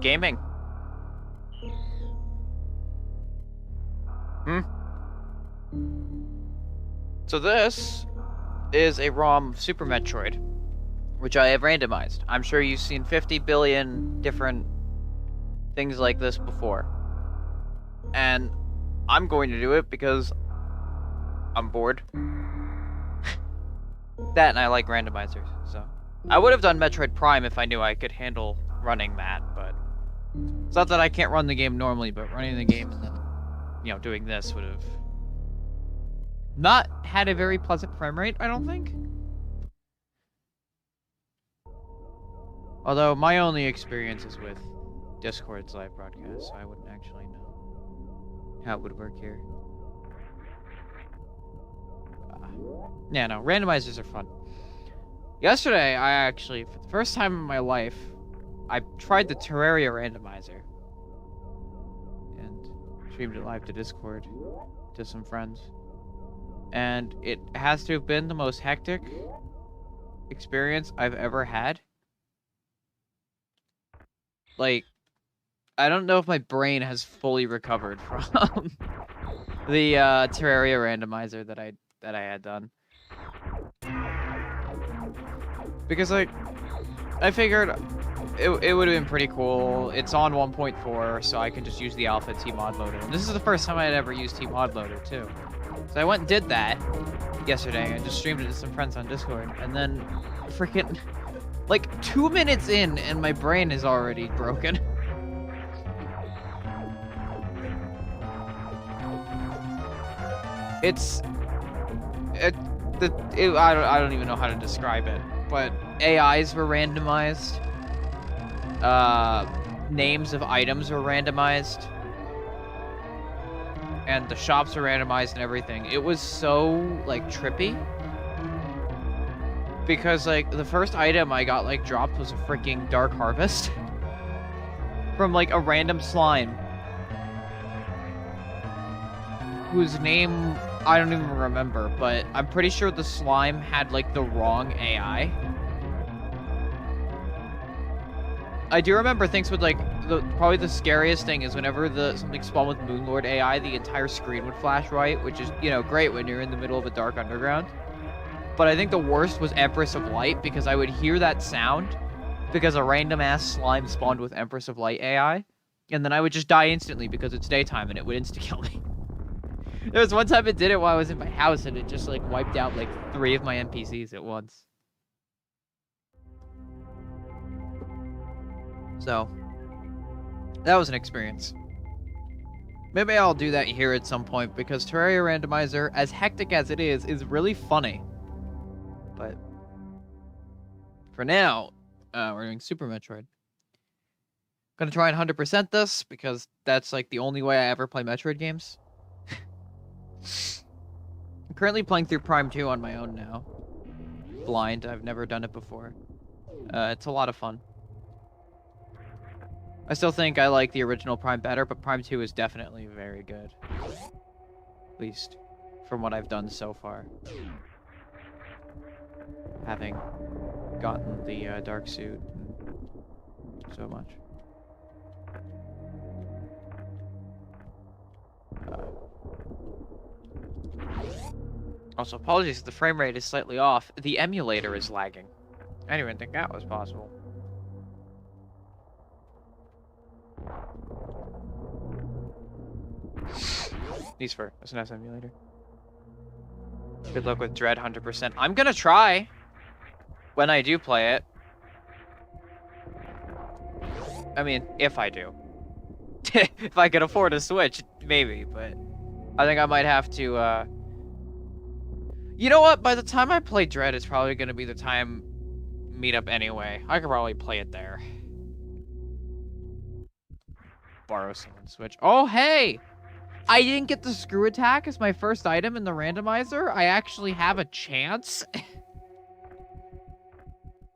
gaming. So this is a ROM of Super Metroid, which I have randomized. I'm sure you've seen 50 billion different things like this before. And I'm going to do it because I'm bored. That and I like randomizers, so. I would have done Metroid Prime if I knew I could handle running that, but it's not that I can't run the game normally, but running the game and then, doing this would have not had a very pleasant frame rate, I don't think. Although my only experience is with Discord's live broadcast, so I wouldn't actually know how it would work here. Yeah, no, randomizers are fun. Yesterday, I actually, for the first time in my life, I tried the Terraria randomizer. And streamed it live to Discord to some friends. And it has to have been the most hectic experience I've ever had. Like, I don't know if my brain has fully recovered from the Terraria randomizer that I had done. Because, like, I figured it would have been pretty cool. It's on 1.4, so I can just use the alpha T-Mod loader. And this is the first time I had ever used T-Mod loader, too. So I went and did that yesterday and just streamed it to some friends on Discord. And then, freaking, like, 2 minutes in, and my brain is already broken. I don't even know how to describe it, but AIs were randomized. Names of items were randomized. And the shops were randomized and everything. It was so, like, trippy. Because, like, the first item I got, like, dropped was a freaking Dark Harvest. From, like, a random slime. Whose name I don't even remember, but I'm pretty sure the slime had, like, the wrong AI. I do remember things with, like, probably the scariest thing is whenever something spawned with Moonlord AI, the entire screen would flash white, which is, great when you're in the middle of a dark underground. But I think the worst was Empress of Light, because I would hear that sound because a random-ass slime spawned with Empress of Light AI, and then I would just die instantly because it's daytime and it would insta-kill me. There was one time it did it while I was in my house, and it just, like, wiped out, like, 3 of my NPCs at once. So, that was an experience. Maybe I'll do that here at some point, because Terraria Randomizer, as hectic as it is really funny. But, for now, we're doing Super Metroid. Gonna try and 100% this, because that's, like, the only way I ever play Metroid games. I'm currently playing through Prime 2 on my own now. Blind, I've never done it before. It's a lot of fun. I still think I like the original Prime better, but Prime 2 is definitely very good. At least, from what I've done so far. Having gotten the dark suit and so much. Also, apologies if the frame rate is slightly off. The emulator is lagging. I didn't even think that was possible. These for SNES emulator. Good luck with Dread 100%. I'm gonna try when I do play it. I mean, if I do. If I can afford a Switch, maybe, but I think I might have to, You know what? By the time I play Dread, it's probably gonna be the time meetup anyway. I could probably play it there. Borrow someone's Switch. Oh, hey! I didn't get the screw attack as my first item in the randomizer. I actually have a chance.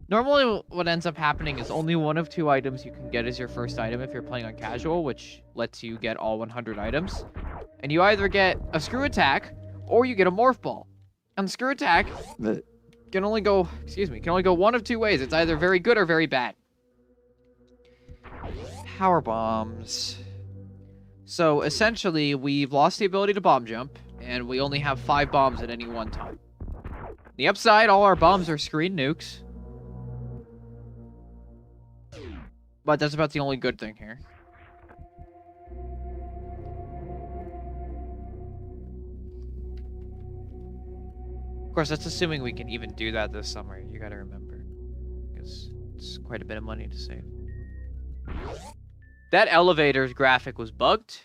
Normally, what ends up happening is only one of 2 items you can get as your first item if you're playing on casual, which lets you get all 100 items. And you either get a screw attack, or you get a morph ball. And the screw attack can only go, can only go one of 2 ways. It's either very good or very bad. power bombs. So essentially, we've lost the ability to bomb jump, and we only have 5 bombs at any one time. The upside, all our bombs are screen nukes. But that's about the only good thing here. Of course, that's assuming we can even do that this summer, you gotta remember. Because it's quite a bit of money to save. That elevator's graphic was bugged.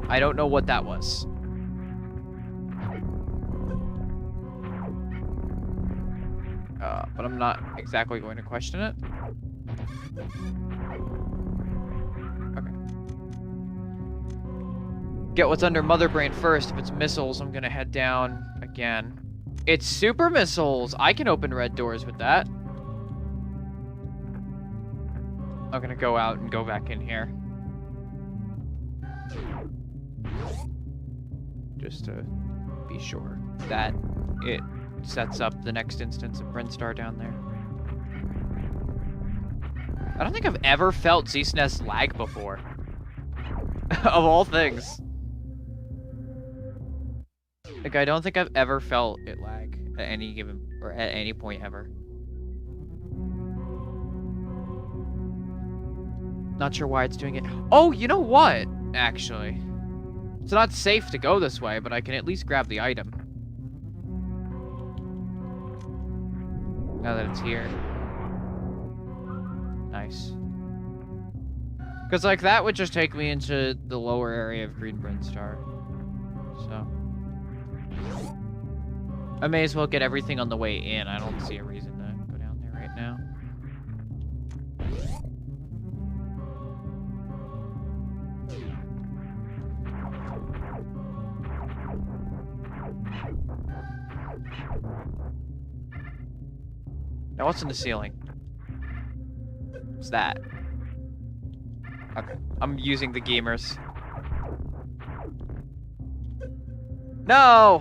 I don't know what that was. But I'm not exactly going to question it. Okay. Get what's under Mother Brain first. If it's missiles, I'm gonna head down again. It's super missiles! I can open red doors with that. I'm gonna go out and go back in here. Just to be sure that it sets up the next instance of Brinstar down there. I don't think I've ever felt ZSNES lag before. Of all things. Like, I don't think I've ever felt it lag at any given, or at any point ever. Not sure why it's doing it. Oh, you know what? Actually. It's not safe to go this way, but I can at least grab the item. Now that it's here. Nice. Because, like, that would just take me into the lower area of Green Brinstar. So. I may as well get everything on the way in. I don't see a reason to go down there right now. Now, what's in the ceiling? What's that? Okay, I'm using the gamers. No!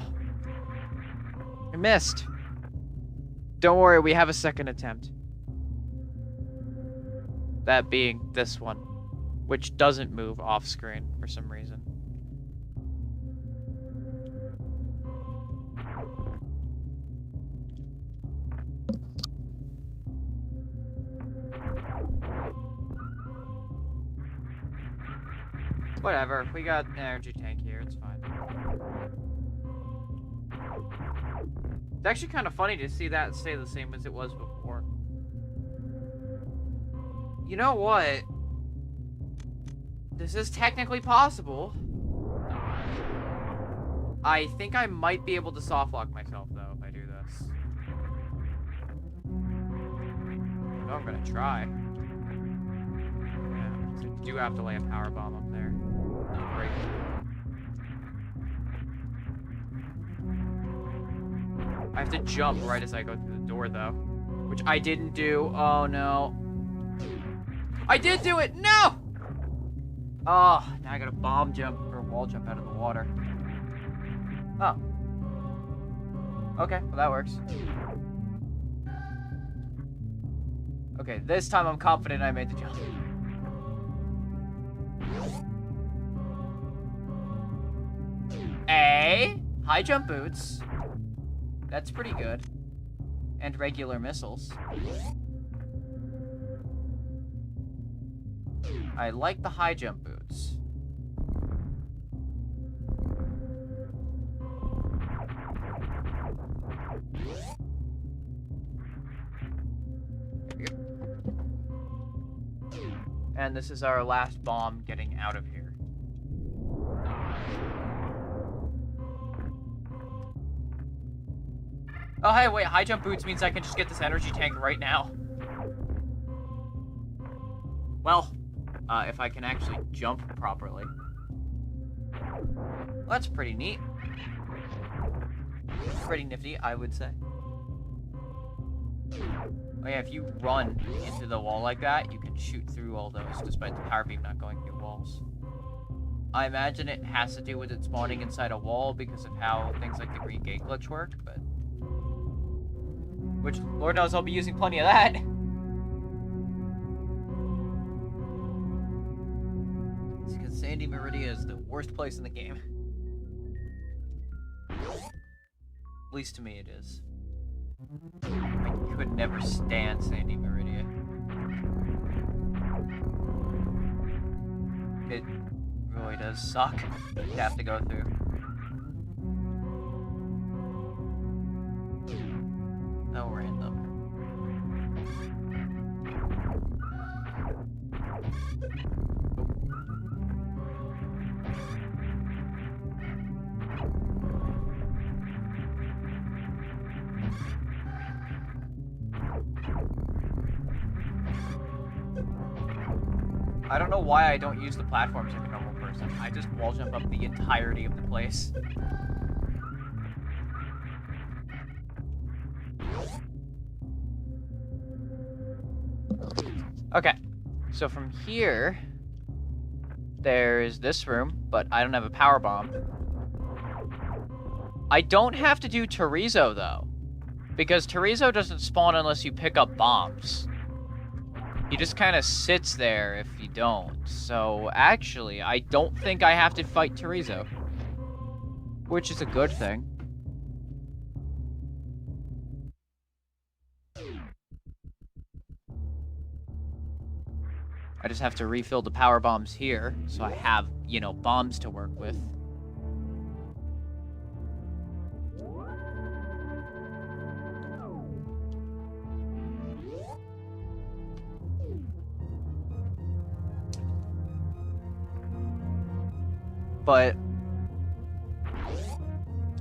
I missed. Don't worry, we have a second attempt. That being this one, which doesn't move off screen for some reason. Whatever, we got an energy tank here, it's fine. It's actually kind of funny to see that stay the same as it was before. You know what? This is technically possible. I think I might be able to softlock myself, though, if I do this. Oh, I'm gonna try. Yeah, I do have to lay a power bomb up there. Great. I have to jump right as I go through the door, though. Which I didn't do. Oh, no. I did do it! No! Oh, now I gotta bomb jump, or wall jump out of the water. Oh. Okay, well that works. Okay, this time I'm confident I made the jump. High jump boots. That's pretty good. And regular missiles. I like the high jump boots. There we go. And this is our last bomb getting out of here. Oh, hey, wait, high jump boots means I can just get this energy tank right now. Well, if I can actually jump properly. Well, that's pretty neat. Pretty nifty, I would say. Oh yeah, if you run into the wall like that, you can shoot through all those, despite the power beam not going through walls. I imagine it has to do with it spawning inside a wall because of how things like the green gate glitch work, but... Which, Lord knows I'll be using plenty of that. Sandy Meridia is the worst place in the game. At least to me it is. I could never stand Sandy Meridia. It really does suck to have to go through. So random. I don't know why I don't use the platforms like a normal person. I just wall jump up the entirety of the place. Okay, so from here, there's this room, but I don't have a power bomb. I don't have to do Chorizo, though, because Chorizo doesn't spawn unless you pick up bombs. He just kind of sits there if you don't. So, actually, I don't think I have to fight Chorizo. Which is a good thing. I just have to refill the power bombs here, so I have, you know, bombs to work with. But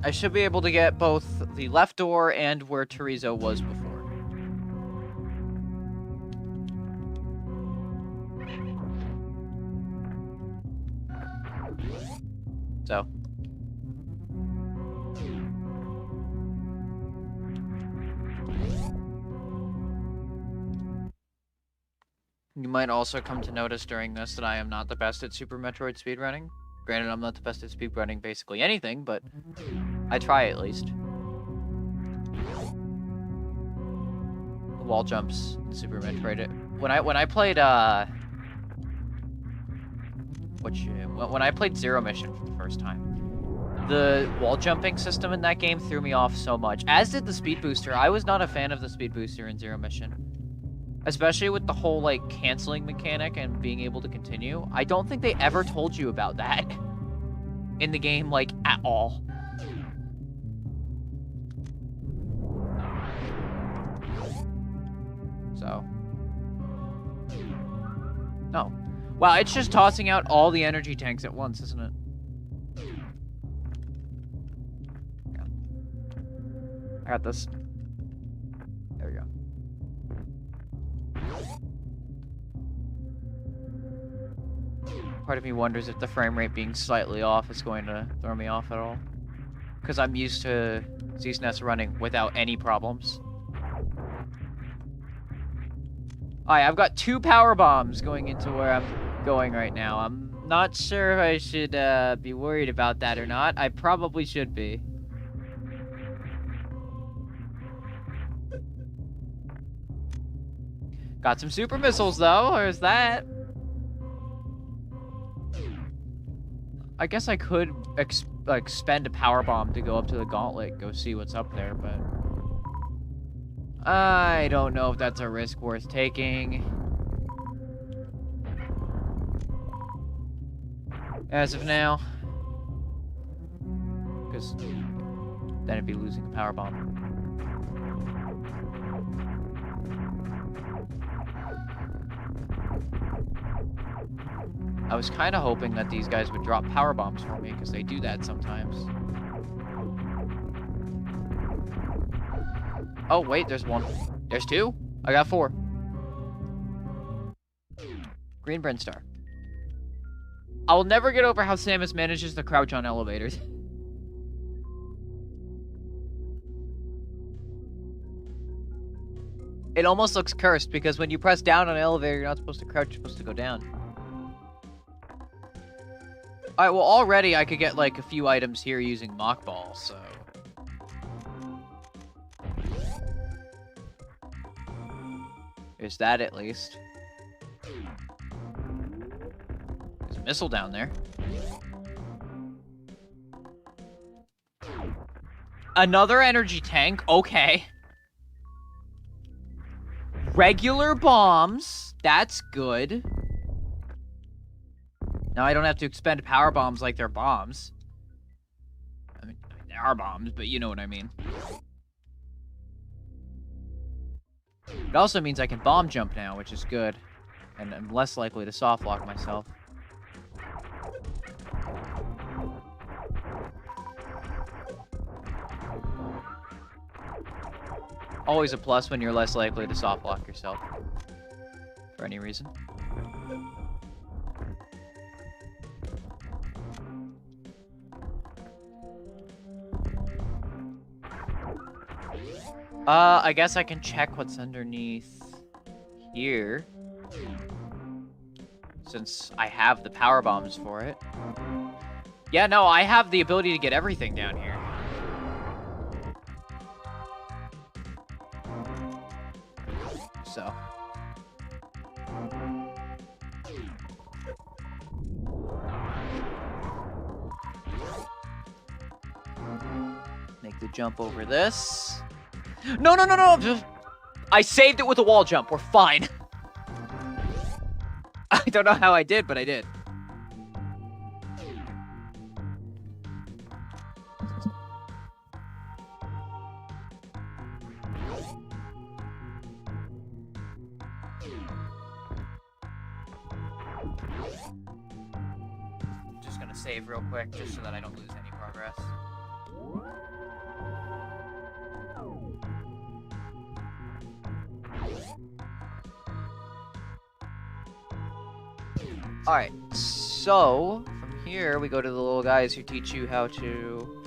I should be able to get both the left door and where Chorizo was before. So. You might also come to notice during this that I am not the best at Super Metroid speedrunning. Granted, I'm not the best at speedrunning basically anything, but I try at least. Wall jumps in Super Metroid. When I played when I played Zero Mission for the first time, the wall jumping system in that game threw me off so much. As did the speed booster. I was not a fan of the speed booster in Zero Mission. Especially with the whole, like, canceling mechanic and being able to continue. I don't think they ever told you about that in the game, like, at all. So. No. Wow, it's just tossing out all the energy tanks at once, isn't it? Yeah. I got this. There we go. Part of me wonders if the frame rate being slightly off is going to throw me off at all. Because I'm used to ZSNES running without any problems. Alright, I've got 2 power bombs going into where I'm going right now. I'm not sure if I should be worried about that or not. I probably should be. Got some super missiles though, there's that. I guess I could expend a power bomb to go up to the gauntlet, go see what's up there, but I don't know if that's a risk worth taking. As of now. Because then it'd be losing a power bomb. I was kind of hoping that these guys would drop power bombs for me, because they do that sometimes. Oh, wait, there's 1. There's 2? I got 4. Green Brinstar. I'll never get over how Samus manages to crouch on elevators. It almost looks cursed, because when you press down on an elevator, you're not supposed to crouch, you're supposed to go down. Alright, well, already I could get, like, a few items here using Mock Ball, so... There's that, at least. There's missile down there. Another energy tank. Okay. Regular bombs. That's good. Now I don't have to expend power bombs like they're bombs. I mean, they are bombs, but you know what I mean. It also means I can bomb jump now, which is good. And I'm less likely to soft lock myself. Always a plus when you're less likely to soft lock yourself. For any reason. I guess I can check what's underneath here. Since I have the power bombs for it. Yeah, no, I have the ability to get everything down here. So. Make the jump over this. No, no, no, no! I saved it with a wall jump. We're fine. I don't know how I did, but I did. Just gonna save real quick, just so that I don't lose any progress. Alright, so from here we go to the little guys who teach you how to...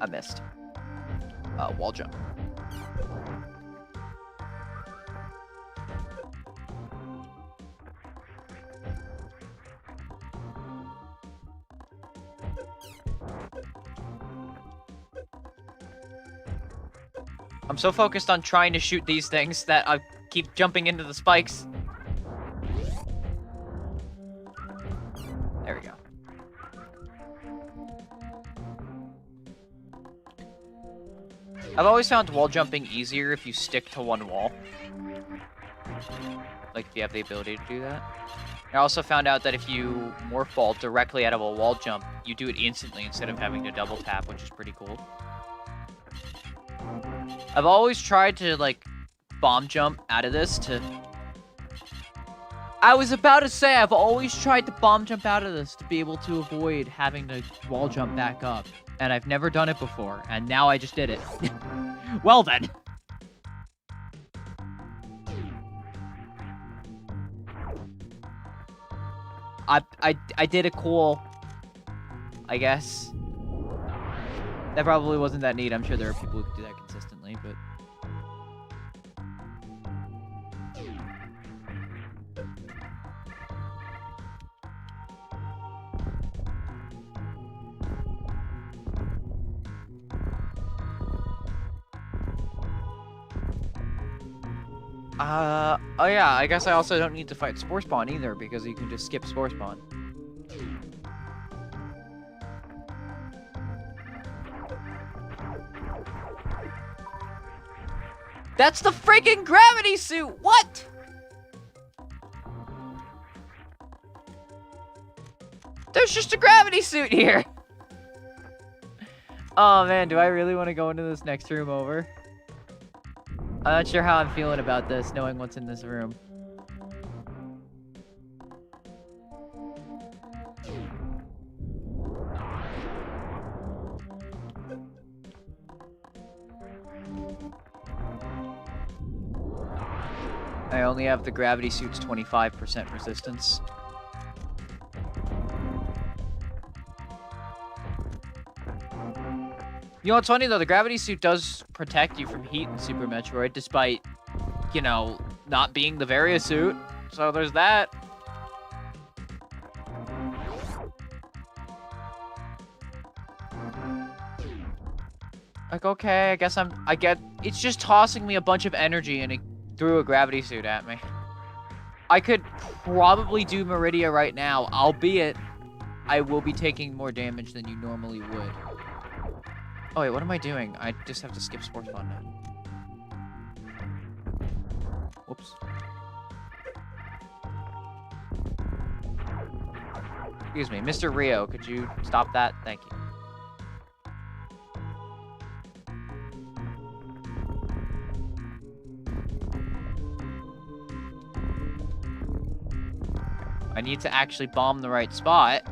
I missed. Wall jump. I'm so focused on trying to shoot these things that I keep jumping into the spikes. There we go. I've always found wall jumping easier if you stick to one wall. Like, if you have the ability to do that. I also found out that if you morph ball directly out of a wall jump, you do it instantly instead of having to double tap, which is pretty cool. I've always tried to, like, bomb jump out of this to... I was about to say, I've always tried to bomb jump out of this to be able to avoid having to wall jump back up. And I've never done it before, and now I just did it. Well then. I did a cool... I guess. That probably wasn't that neat. I'm sure there are people who do that consistently, but... Oh yeah, I guess I also don't need to fight Spore Spawn either, because you can just skip Spore Spawn. That's the freaking gravity suit! What?! There's just a gravity suit here! Oh man, do I really want to go into this next room over? I'm not sure how I'm feeling about this, knowing what's in this room. I only have the gravity suit's 25% resistance. You know what's funny though, the gravity suit does protect you from heat in Super Metroid, despite, you know, not being the Varia suit. So there's that. Like, okay, I guess it's just tossing me a bunch of energy and it threw a gravity suit at me. I could probably do Meridia right now, albeit I will be taking more damage than you normally would. Oh wait, what am I doing? I just have to skip sports fun now. Whoops. Excuse me, Mr. Rio, could you stop that? Thank you. I need to actually bomb the right spot.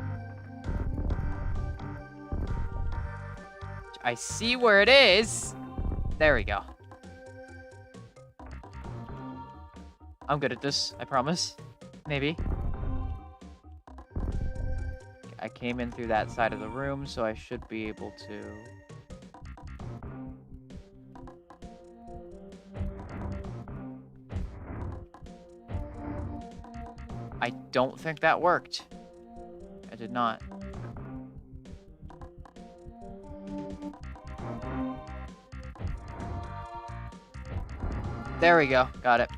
I see where it is. There we go. I'm good at this, I promise. Maybe. I came in through that side of the room, so I should be able to... I don't think that worked. I did not. There we go. Got it.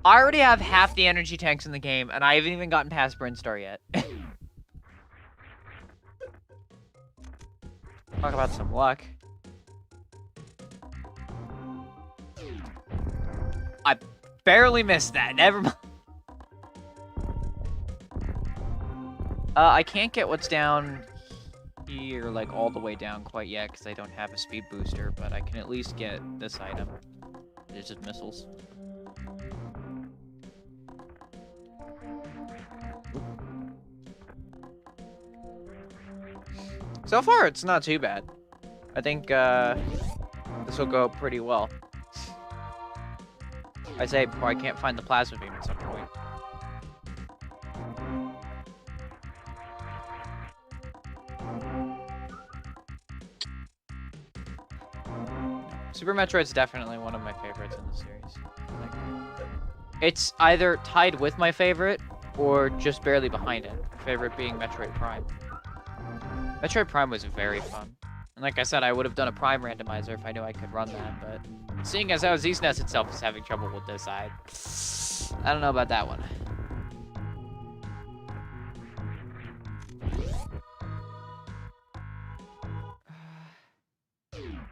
I already have half the energy tanks in the game, and I haven't even gotten past Brinstar yet. Talk about some luck. I barely missed that. Never mind. I can't get what's down here, like, all the way down quite yet, because I don't have a speed booster, but I can at least get this item. It's just missiles. So far, it's not too bad. I think this will go pretty well. I say before I can't find the plasma beam at some point. Super Metroid's definitely one of my favorites in the series. Like, it's either tied with my favorite or just barely behind it. My favorite being Metroid Prime. Metroid Prime was very fun. And like I said, I would have done a Prime Randomizer if I knew I could run that, but seeing as how ZSNES itself is having trouble with this, I don't know about that one.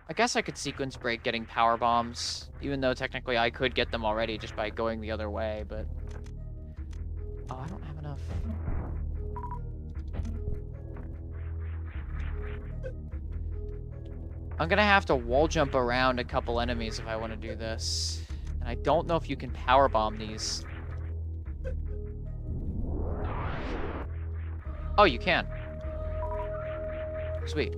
I guess I could sequence break getting power bombs, even though technically I could get them already just by going the other way, but... Oh, I don't have enough. I'm gonna have to wall jump around a couple enemies if I want to do this. And I don't know if you can power bomb these. Oh, you can. Sweet.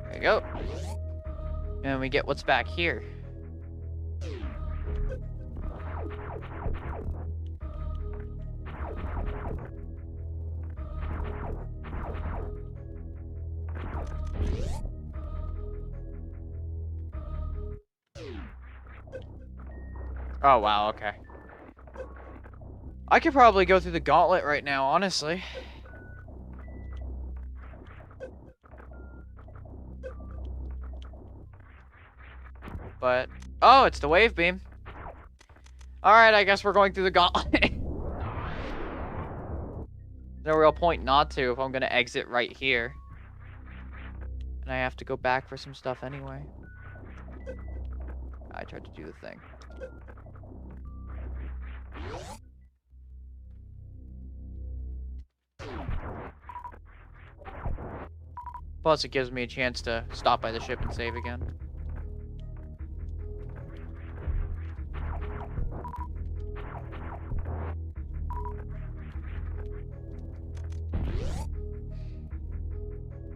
There you go. And we get what's back here. Oh, wow, okay. I could probably go through the gauntlet right now, honestly. But, oh, it's the wave beam. Alright, I guess we're going through the gauntlet. No real point not to if I'm gonna exit right here. And I have to go back for some stuff anyway. I tried to do the thing. Plus, it gives me a chance to stop by the ship and save again.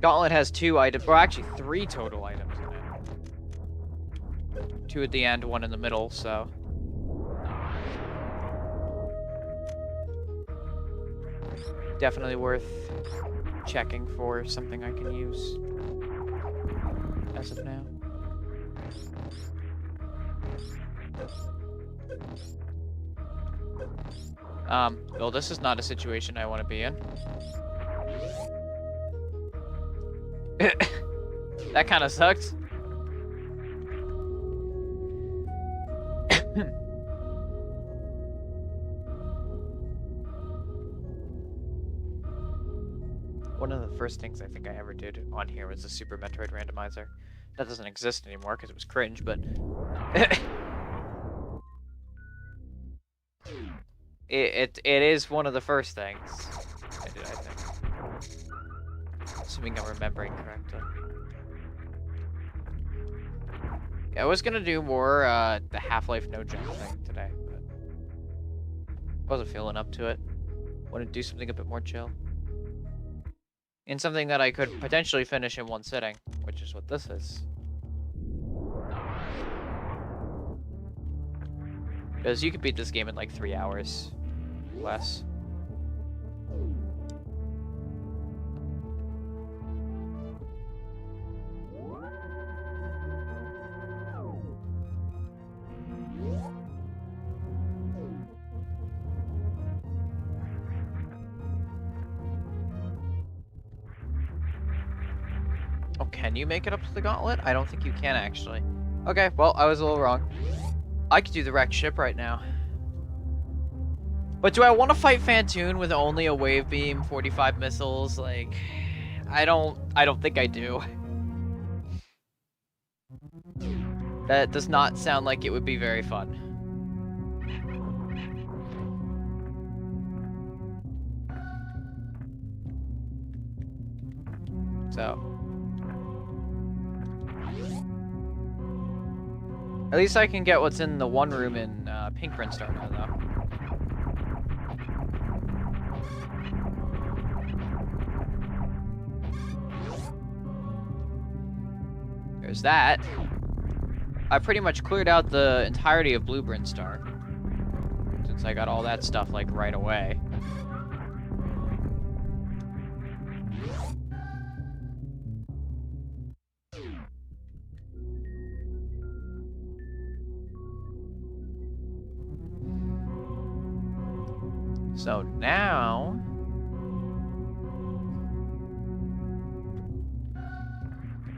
Gauntlet has 2 items, or actually 3 total items in it. 2 at the end, 1 in the middle, so. Definitely worth checking for something I can use as of now. Bill, this is not a situation I want to be in. That kind of sucks. One of the first things I think I ever did on here was the Super Metroid Randomizer. That doesn't exist anymore because it was cringe, but it is one of the first things I did, I think. Assuming I'm remembering correctly. Yeah, I was gonna do more the Half-Life no jump thing today, but wasn't feeling up to it. Wanted to do something a bit more chill. And something that I could potentially finish in one sitting, which is what this is. Because you could beat this game in like 3 hours. Less. Oh, can you make it up to the gauntlet? I don't think you can, actually. Okay, well, I was a little wrong. I could do the wrecked ship right now. But do I want to fight Fantoon with only a wave beam, 45 missiles? Like, I don't think I do. That does not sound like it would be very fun. So. At least I can get what's in the one room in Pink Brinstar now, though. There's that. I pretty much cleared out the entirety of Blue Brinstar, since I got all that stuff, like, right away. So now,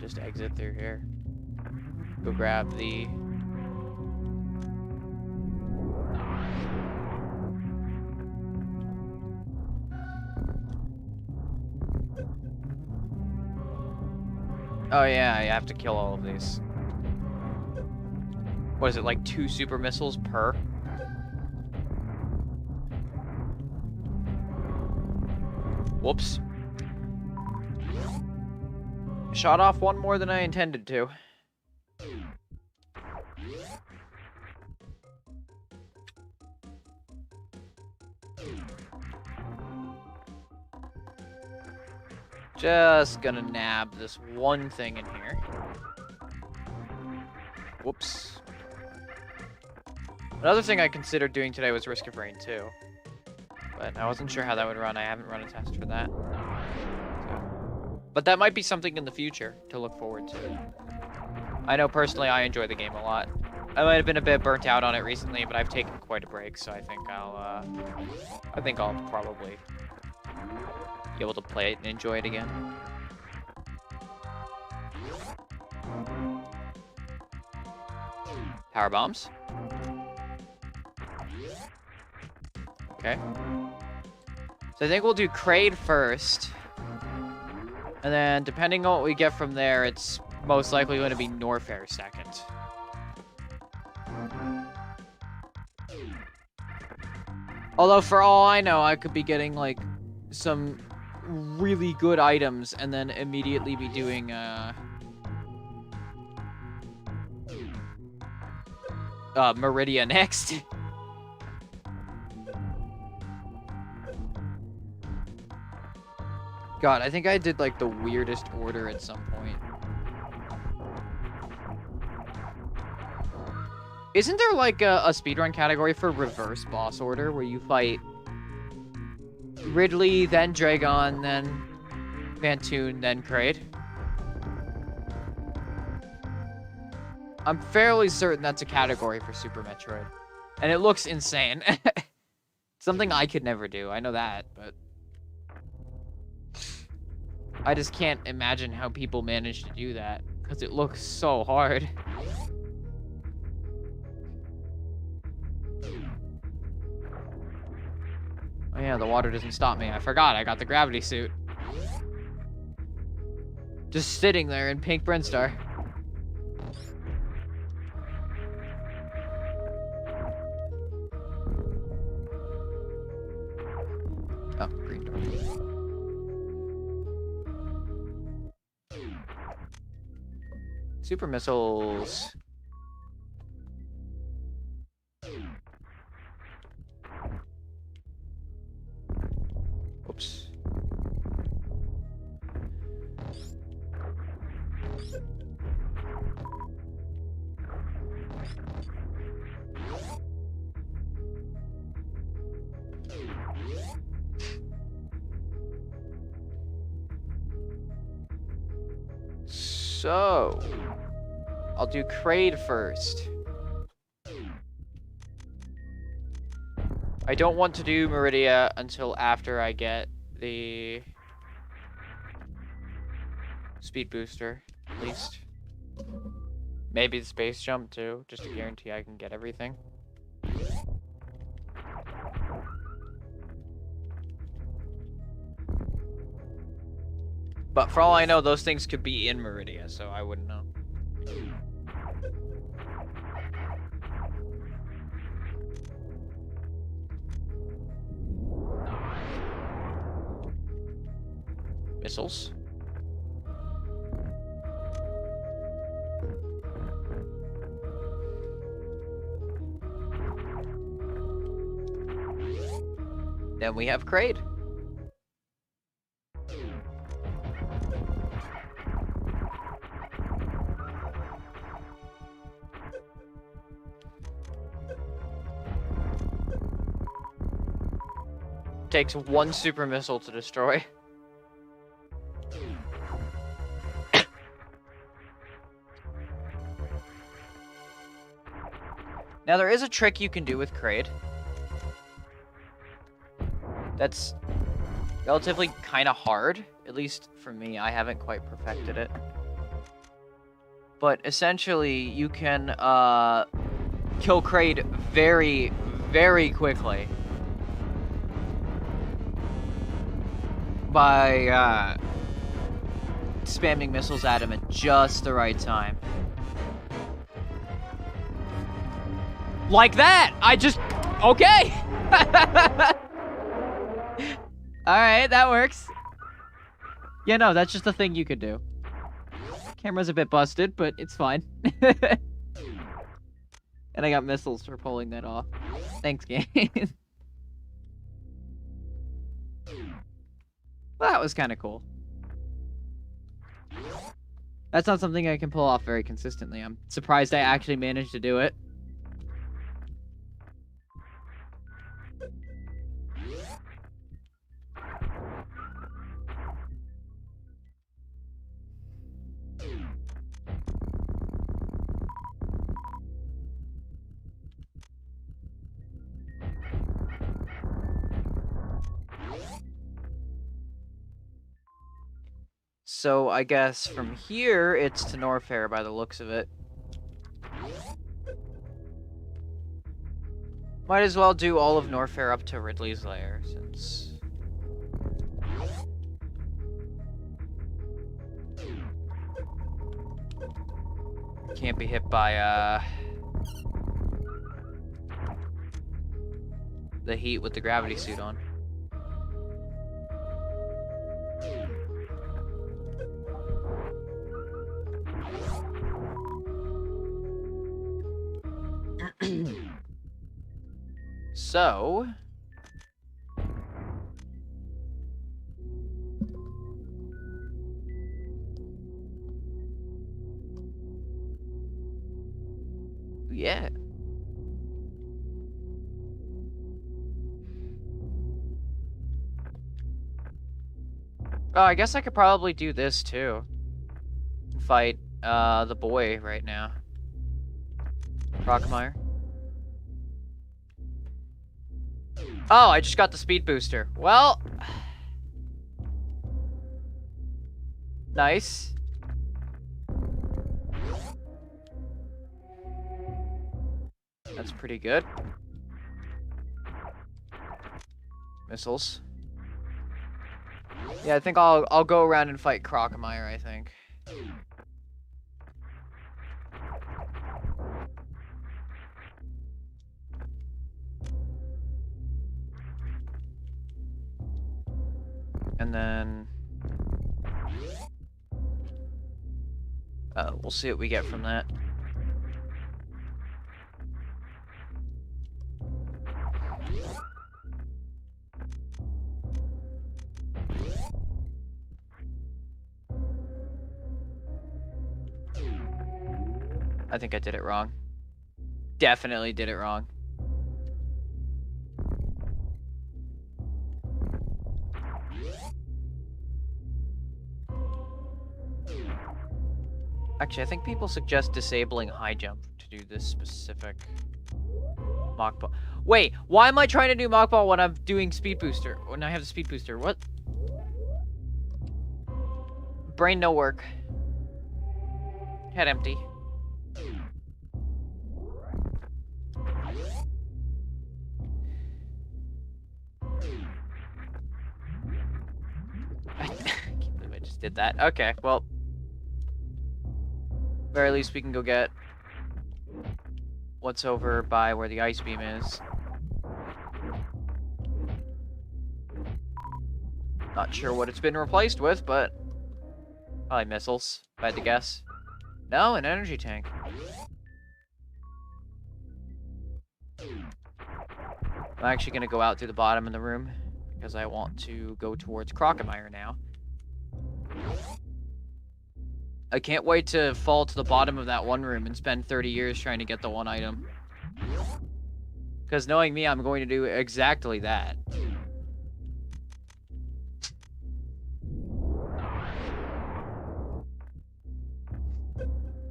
just exit through here. Go grab the oh yeah, you have to kill all of these. What is it, like 2 super missiles per? Whoops. Shot off one more than I intended to. Just gonna nab this one thing in here. Whoops. Another thing I considered doing today was Risk of Rain 2. But I wasn't sure how that would run. I haven't run a test for that. So. But that might be something in the future to look forward to. I know personally I enjoy the game a lot. I might have been a bit burnt out on it recently, but I've taken quite a break, so I think I'll probably be able to play it and enjoy it again. Power bombs. Okay. So I think we'll do Kraid first. And then, depending on what we get from there, it's most likely going to be Norfair second. Although, for all I know, I could be getting, like, some really good items and then immediately be doing, Meridia next. God, I think I did like the weirdest order at some point. Isn't there like a speedrun category for reverse boss order where you fight Ridley, then Dragon, then Vantoon, then Kraid? I'm fairly certain that's a category for Super Metroid. And it looks insane. Something I could never do, I know that, but... I just can't imagine how people manage to do that, because it looks so hard. Oh yeah, the water doesn't stop me. I forgot I got the gravity suit. Just sitting there in pink Brinstar. Oh, green door. Super missiles. Oops. So, I'll do Kraid first. I don't want to do Meridia until after I get the speed booster, at least. Maybe the space jump too, just to guarantee I can get everything. But for all I know, those things could be in Meridia, so I wouldn't know. Missiles. Then we have Kraid. Takes one super missile to destroy. Now there is a trick you can do with Kraid that's relatively kind of hard, at least for me. I haven't quite perfected it. But essentially, you can kill Kraid very, very quickly by spamming missiles at him at just the right time. Like that! I just... Okay! Alright, that works. Yeah, no, that's just a thing you could do. Camera's a bit busted, but it's fine. And I got missiles for pulling that off. Thanks, game. Well, that was kind of cool. That's not something I can pull off very consistently. I'm surprised I actually managed to do it. So I guess from here, it's to Norfair by the looks of it. Might as well do all of Norfair up to Ridley's lair, since... can't be hit by, the heat with the gravity suit on. So... yeah. Oh, I guess I could probably do this too. Fight the boy right now. Rockmeyer. Oh, I just got the speed booster. Well, nice. That's pretty good. Missiles. Yeah, I think I'll go around and fight Crocomire, I think. And then we'll see what we get from that. I think I did it wrong. Definitely did it wrong. Actually, I think people suggest disabling high jump to do this specific mock ball. Wait, why am I trying to do mock ball when I'm doing speed booster? When I have the speed booster, what? Brain no work. Head empty. I can't believe I just did that. Okay, well. Very least we can go get what's over by where the ice beam is. Not sure what it's been replaced with, but probably missiles, if I had to guess. No, an energy tank. I'm actually going to go out through the bottom of the room because I want to go towards Crocomire now. I can't wait to fall to the bottom of that one room and spend 30 years trying to get the one item. Because knowing me, I'm going to do exactly that.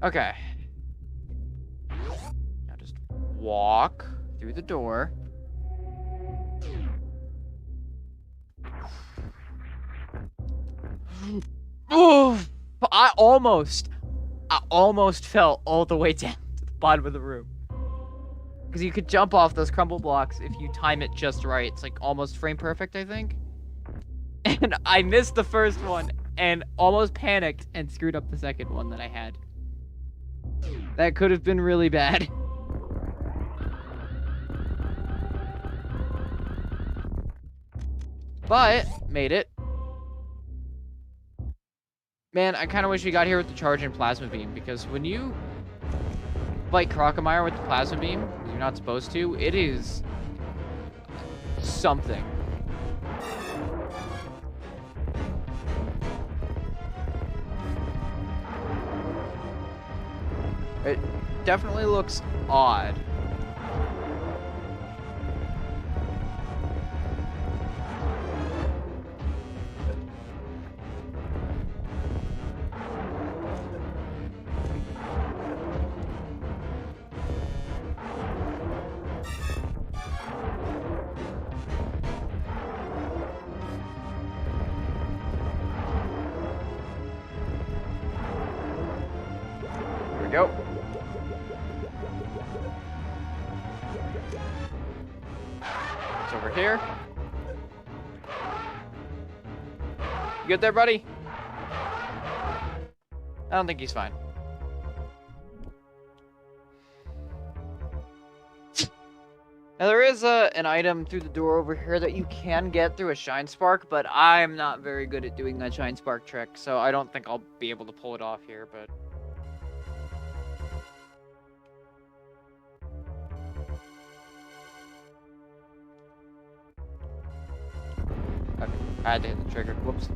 Okay. Now just walk through the door. Oh! I almost fell all the way down to the bottom of the room. Because you could jump off those crumble blocks if you time it just right. It's like almost frame perfect, I think. And I missed the first one and almost panicked and screwed up the second one that I had. That could have been really bad. But, made it. Man, I kind of wish we got here with the charge and plasma beam, because when you fight Crocomire with the plasma beam, you're not supposed to, it is something. It definitely looks odd. Go. It's over here. You good there, buddy? I don't think he's fine. Now there is an item through the door over here that you can get through a Shine Spark, but I'm not very good at doing that Shine Spark trick, so I don't think I'll be able to pull it off here, but... Okay, I had to hit the trigger. Whoops.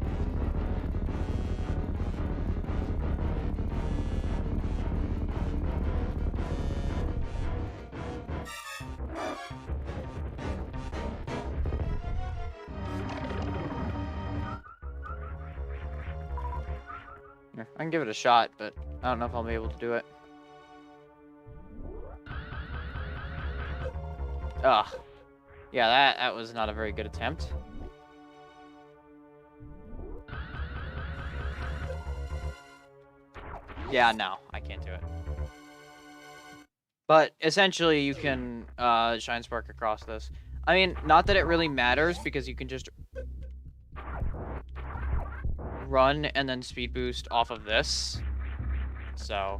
Here, I can give it a shot, but I don't know if I'll be able to do it. Ugh. Yeah, that was not a very good attempt. Yeah, no, I can't do it. But essentially, you can Shine Spark across this. I mean, not that it really matters, because you can just run and then speed boost off of this. So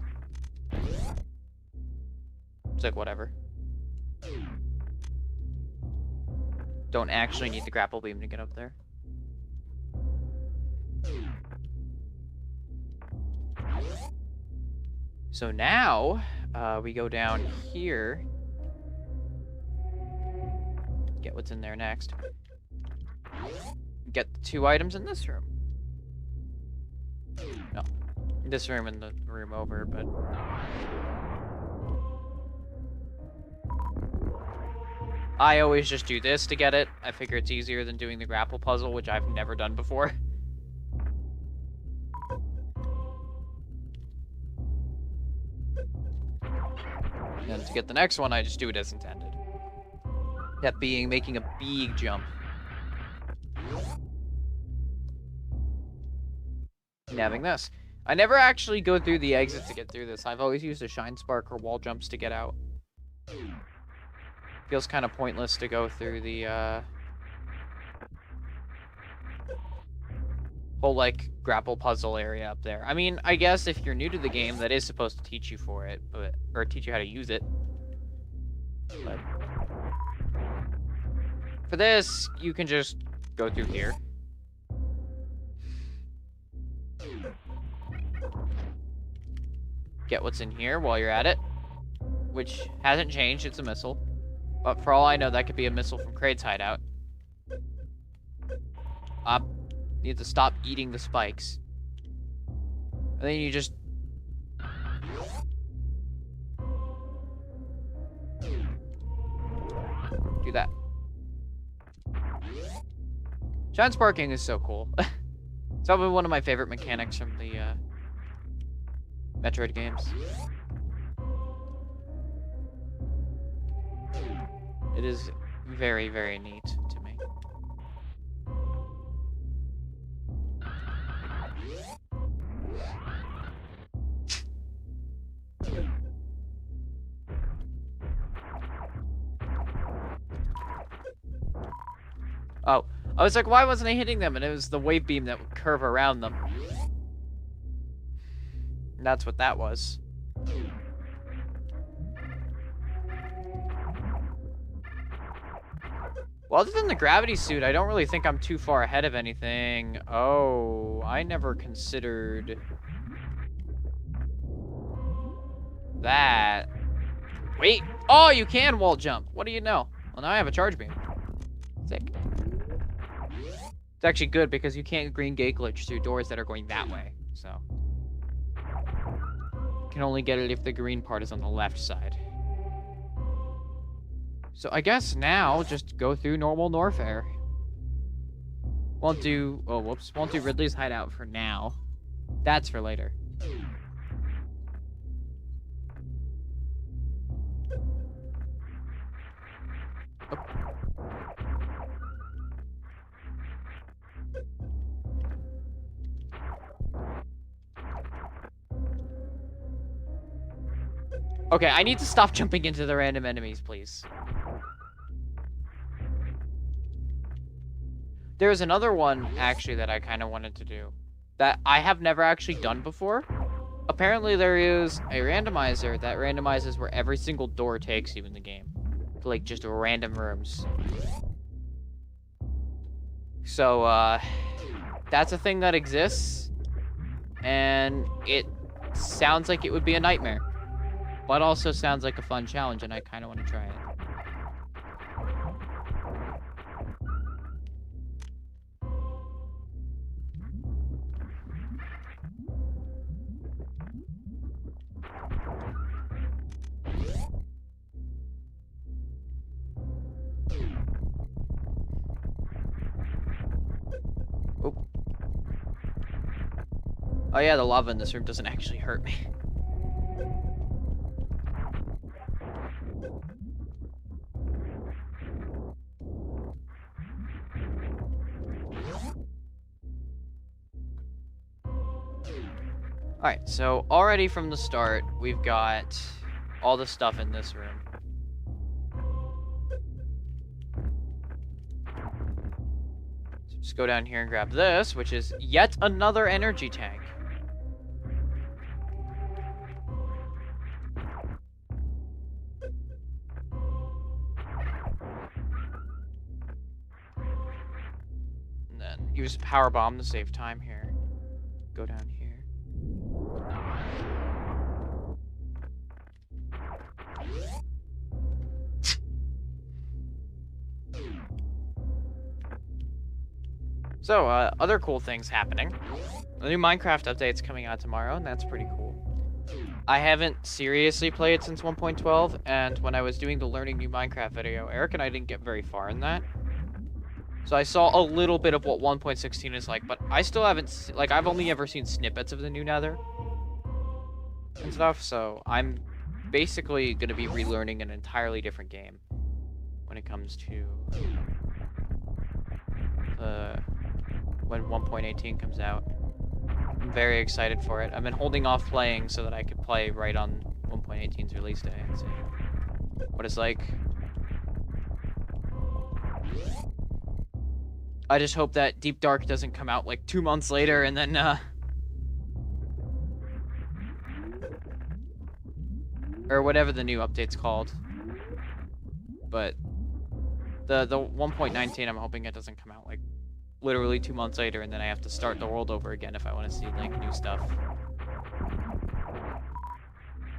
it's like whatever. Don't actually need the grapple beam to get up there. So now we go down here. Get what's in there next. Get the 2 items in this room. No, this room and the room over, but I always just do this to get it. I figure it's easier than doing the grapple puzzle, which I've never done before. And to get the next one, I just do it as intended. That being making a big jump. And having this. I never actually go through the exit to get through this. I've always used a Shine Spark or wall jumps to get out. Feels kind of pointless to go through the whole like grapple puzzle area up there. I mean, I guess if you're new to the game, that is supposed to teach you for it, but or teach you how to use it. But for this, you can just go through here. Get what's in here while you're at it, which hasn't changed. It's a missile. But for all I know, that could be a missile from Kraid's hideout. You have to stop eating the spikes. And then you just... do that. Shine Sparking is so cool. It's probably one of my favorite mechanics from the Metroid games. It is very, very neat to me. Oh, I was like, why wasn't I hitting them? And it was the wave beam that would curve around them. And that's what that was. Well, other than the gravity suit, I don't really think I'm too far ahead of anything. Oh, I never considered that. Wait. Oh, you can wall jump. What do you know? Well, now I have a charge beam. Sick. It's actually good because you can't green gate glitch through doors that are going that way. So you can only get it if the green part is on the left side. So I guess now just go through normal Norfair. Won't do, oh whoops, won't do Ridley's hideout for now. That's for later. Oh. Okay, I need to stop jumping into the random enemies, please. There's another one, actually, that I kind of wanted to do. That I have never actually done before. Apparently there is a randomizer that randomizes where every single door takes you in the game. To, like, just random rooms. So, that's a thing that exists. And it sounds like it would be a nightmare. But also sounds like a fun challenge, and I kind of want to try it. Oh yeah, the lava in this room doesn't actually hurt me. Alright, so already from the start, we've got all the stuff in this room. So just go down here and grab this, which is yet another energy tank. And then use power bomb to save time here. Go down here. So, other cool things happening. The new Minecraft update's coming out tomorrow, and that's pretty cool. I haven't seriously played since 1.12, and when I was doing the Learning New Minecraft video, Eric and I didn't get very far in that. So I saw a little bit of what 1.16 is like, but I still haven't, like, I've only ever seen snippets of the new Nether and stuff, so I'm basically going to be relearning an entirely different game when it comes to when 1.18 comes out. I'm very excited for it. I've been holding off playing so that I could play right on 1.18's release day and see what it's like. I just hope that Deep Dark doesn't come out like 2 months later and then or whatever the new update's called. But the 1.19, I'm hoping it doesn't come out like literally 2 months later, and then I have to start the world over again if I want to see like new stuff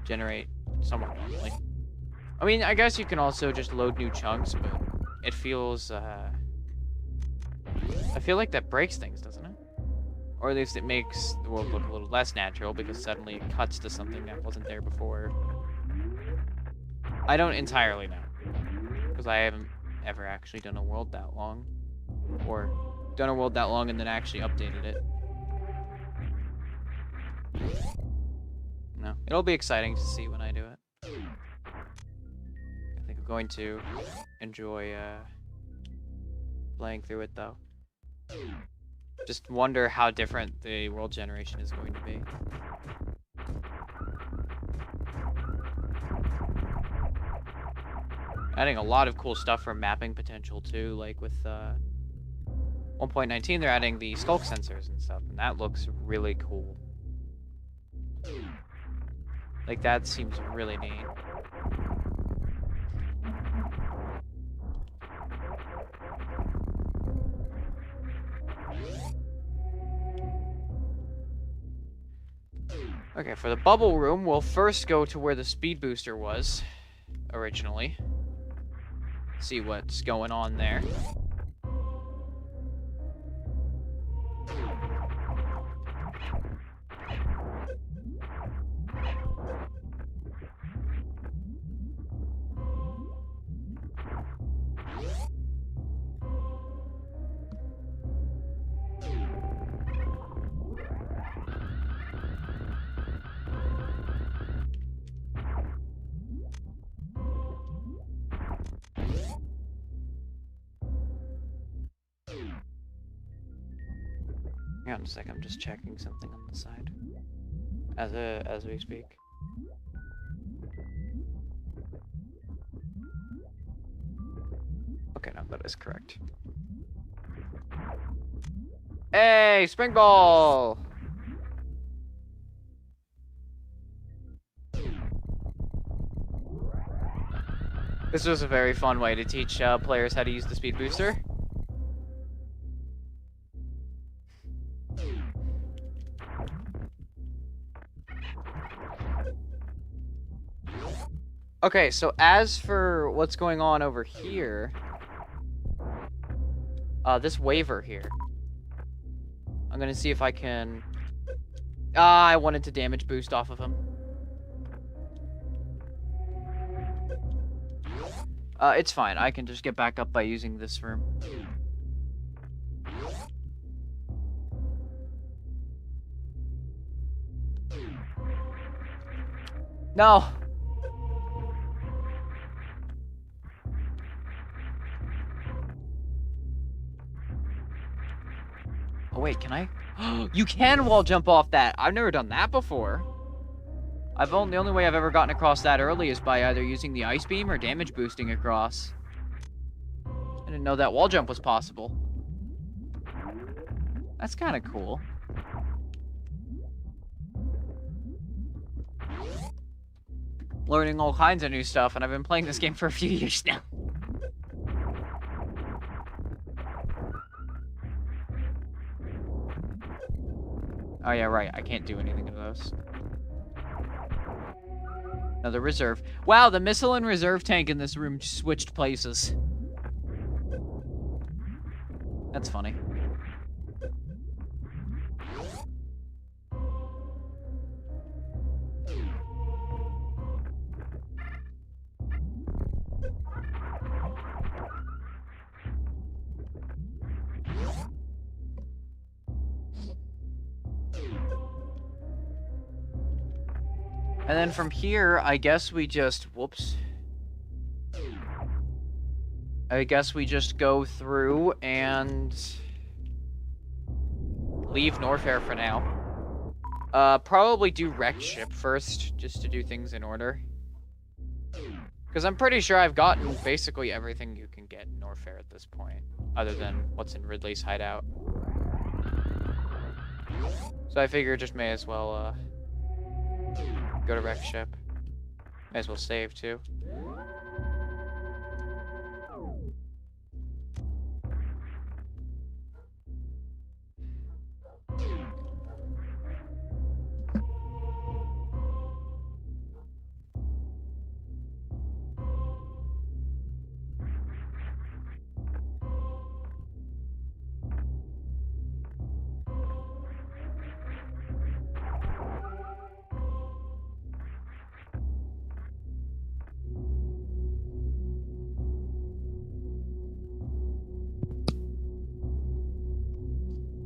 generate somewhat normally. I mean, I guess you can also just load new chunks, but it feels I feel like that breaks things, doesn't it? Or at least it makes the world look a little less natural because suddenly it cuts to something that wasn't there before. I don't entirely know, because I haven't ever actually done a world that long, or done a world that long and then actually updated it. No, it'll be exciting to see when I do it. I think I'm going to enjoy playing through it though. Just wonder how different the world generation is going to be. Adding a lot of cool stuff for mapping potential too, like with 1.19 they're adding the skulk sensors and stuff, and that looks really cool. Like, that seems really neat. Okay, for the bubble room, we'll first go to where the speed booster was originally. See what's going on there. Hang on a sec, I'm just checking something on the side as we speak. Okay, no, that is correct. Hey, spring ball! This was a very fun way to teach players how to use the speed booster. Okay, so as for what's going on over here, this waiver here, I'm gonna see if I can. I wanted to damage boost off of him. It's fine. I can just get back up by using this room. No! Oh, wait, can I? You can wall jump off that! I've never done that before. The only way I've ever gotten across that early is by either using the ice beam or damage boosting across. I didn't know that wall jump was possible. That's kind of cool. Learning all kinds of new stuff, and I've been playing this game for a few years now. Oh yeah, right. I can't do anything to those. Another reserve. Wow, the missile and reserve tank in this room switched places. That's funny. And then from here, I guess we just... Whoops. I guess we just go through and... leave Norfair for now. Probably do Wreck Ship first, just to do things in order. Because I'm pretty sure I've gotten basically everything you can get in Norfair at this point. Other than what's in Ridley's hideout. So I figure just may as well, go to Wreck Ship. May as well save, too.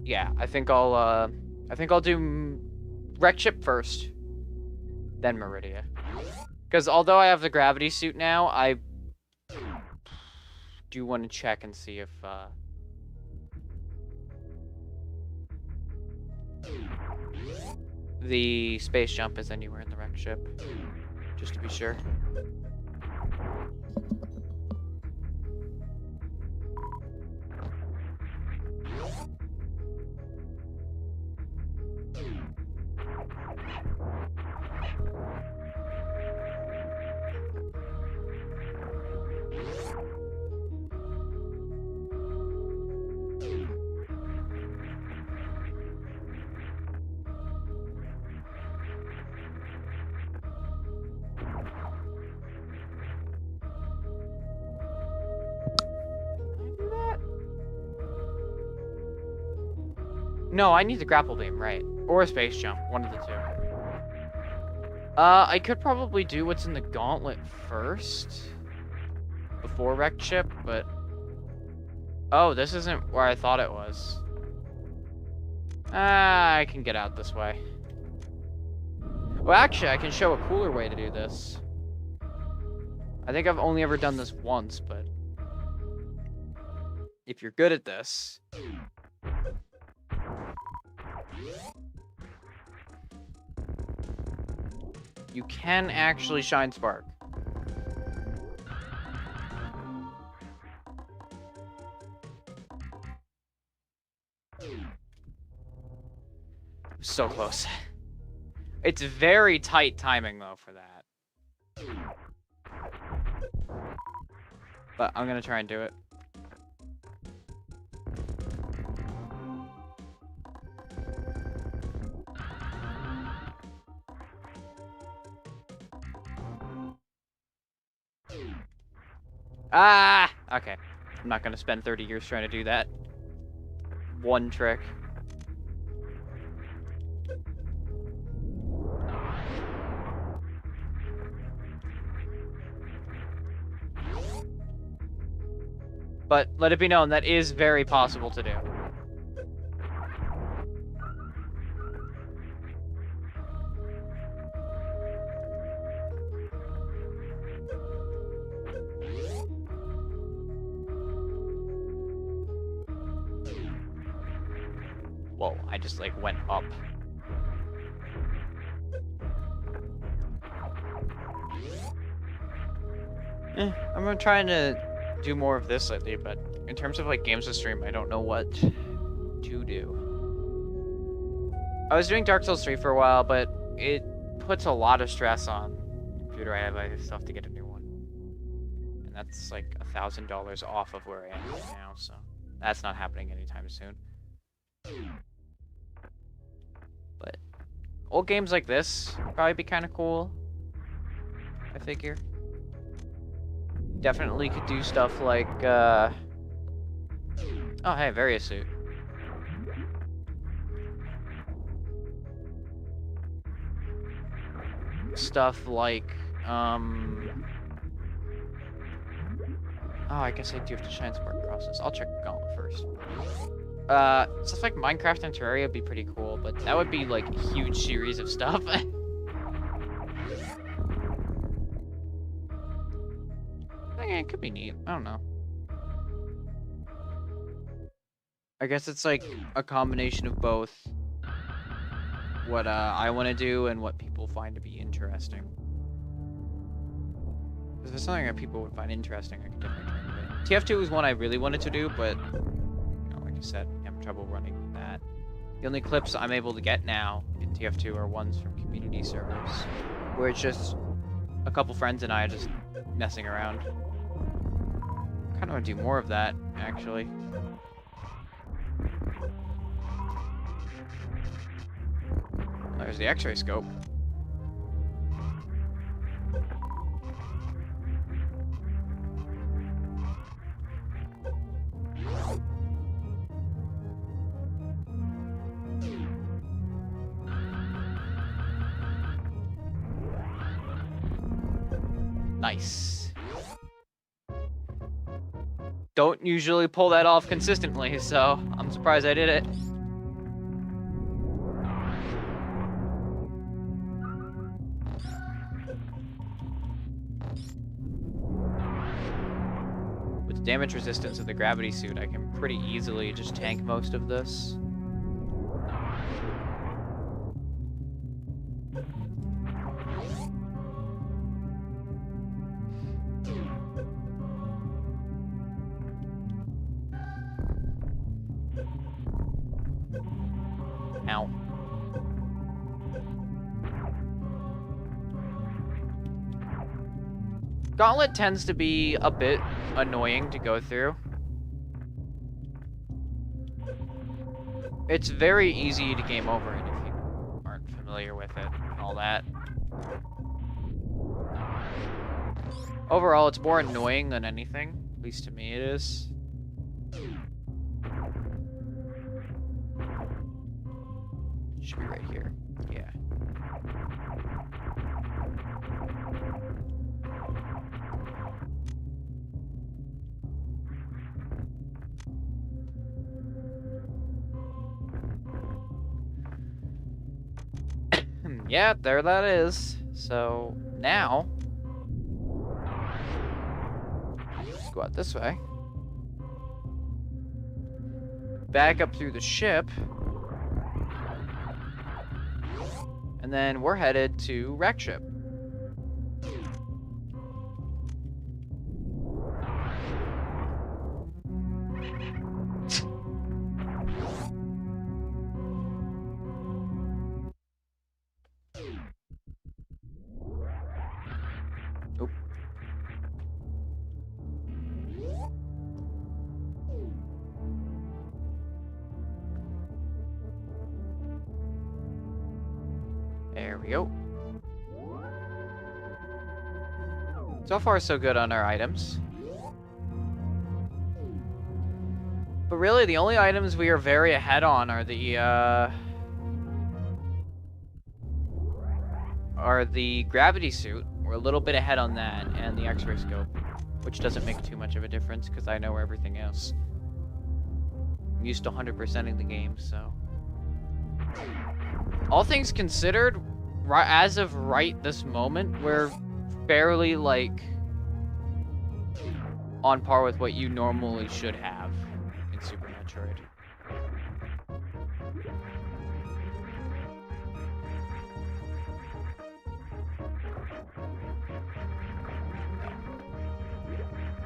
Yeah, I think I'll do Wreck Ship first, then Meridia. Because although I have the gravity suit now, I do want to check and see if the space jump is anywhere in the Wreck Ship, just to be sure. No, I need the grapple beam, right. Or a space jump, one of the two. I could probably do what's in the gauntlet first. Before Wreck Ship, but... Oh, this isn't where I thought it was. I can get out this way. Well, actually, I can show a cooler way to do this. I think I've only ever done this once, but... if you're good at this... you can actually shine spark. So close. It's very tight timing, though, for that. But I'm gonna try and do it. Ah! Okay. I'm not gonna spend 30 years trying to do that. One trick. But let it be known, that is very possible to do. Whoa, I just, like, went up. I've been trying to do more of this lately, but in terms of, like, games to stream, I don't know what to do. I was doing Dark Souls 3 for a while, but it puts a lot of stress on the computer. I still have to get a new one. And that's, like, $1,000 off of where I am right now, so that's not happening anytime soon. But old games like this would probably be kind of cool, I figure. Definitely could do stuff like, oh, hey, various suit. Stuff like, oh, I guess I do have to shine some more crosses. I'll check Gauntlet first. Stuff like Minecraft and Terraria would be pretty cool, but that would be, like, a huge series of stuff. It could be neat. I don't know. I guess it's like a combination of both what I want to do and what people find to be interesting. If there's something that people would find interesting, I could definitely try to do it. TF2 is one I really wanted to do, but you know, like I said, I have trouble running that. The only clips I'm able to get now in TF2 are ones from community servers, where it's just a couple friends and I just messing around. I kind of want to do more of that, actually. There's the X-ray scope. Nice. Don't usually pull that off consistently, so I'm surprised I did it. With the damage resistance of the gravity suit, I can pretty easily just tank most of this. Ow. Gauntlet tends to be a bit annoying to go through. It's very easy to game over it if you aren't familiar with it and all that. Overall, it's more annoying than anything. At least to me it is. Should be right here. Yeah. Yeah, there that is. So now, let's go out this way. Back up through the ship. And then we're headed to Wreck Ship. Oop. There we go. So far, so good on our items. But really, the only items we are very ahead on are the gravity suit. We're a little bit ahead on that, and the X-ray scope, which doesn't make too much of a difference because I know everything else. I'm used to 100%ing the game, so. All things considered, as of right this moment, we're fairly, like, on par with what you normally should have in Super Metroid.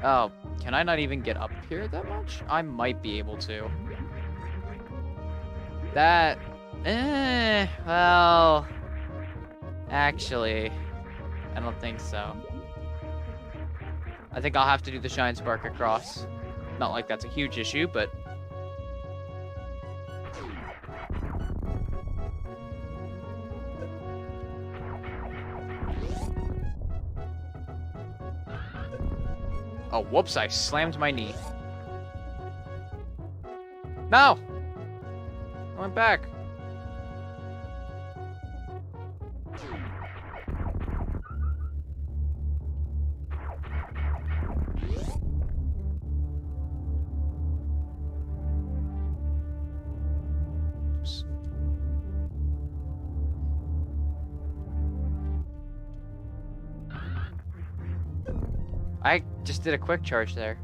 Oh, can I not even get up here that much? I might be able to. That... well... Actually, I don't think so. I think I'll have to do the Shine Spark across. Not like that's a huge issue, but... Oh, whoops, I slammed my knee. No! I went back. Oops. I just did a quick charge there.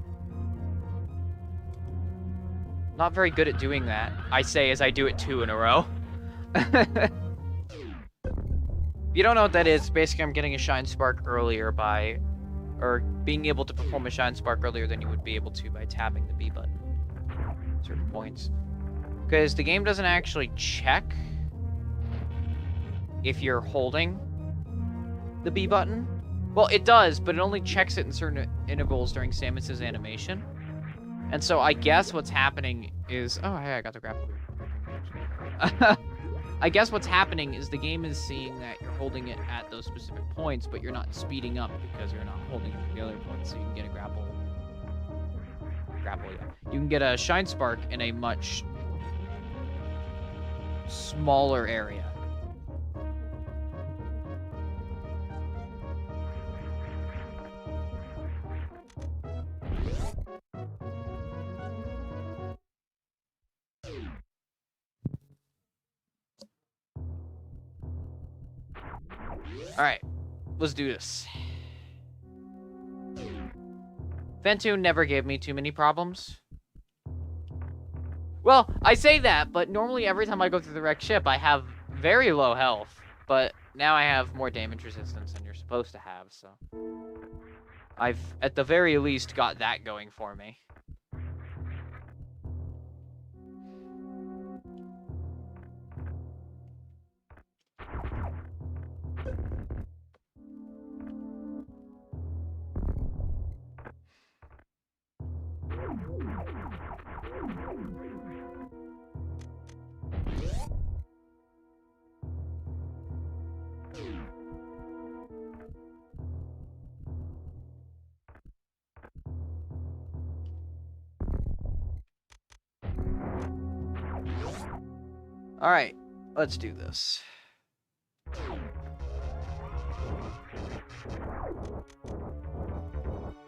Not very good at doing that. I say as I do it 2 in a row. If you don't know what that is, basically I'm getting a Shine Spark earlier by... Or being able to perform a Shine Spark earlier than you would be able to by tapping the B button. Certain points. Because the game doesn't actually check if you're holding the B button. Well, it does, but it only checks it in certain intervals during Samus's animation. And so I guess what's happening is... Oh, hey, I got the grapple. I guess what's happening is the game is seeing that you're holding it at those specific points, but you're not speeding up because you're not holding it at the other points, so you can get a grapple. Yeah. You can get a Shine Spark in a much smaller area. Alright, let's do this. Ventoon never gave me too many problems. Well, I say that, but normally every time I go through the wrecked ship, I have very low health. But now I have more damage resistance than you're supposed to have, so... I've, at the very least, got that going for me. Alright, let's do this.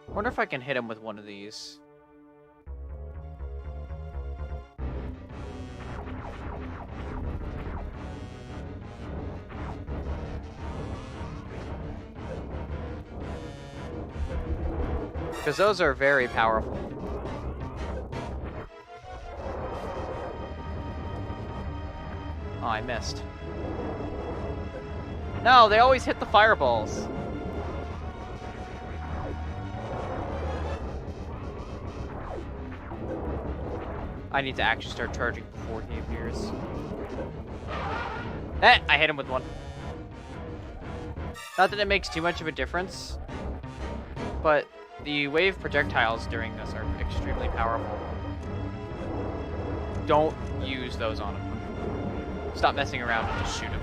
Wonder if I can hit him with one of these. Because those are very powerful. Oh, I missed. No, they always hit the fireballs. I need to actually start charging before he appears. Eh, I hit him with one. Not that it makes too much of a difference, but the wave projectiles during this are extremely powerful. Don't use those on him. Stop messing around and just shoot him.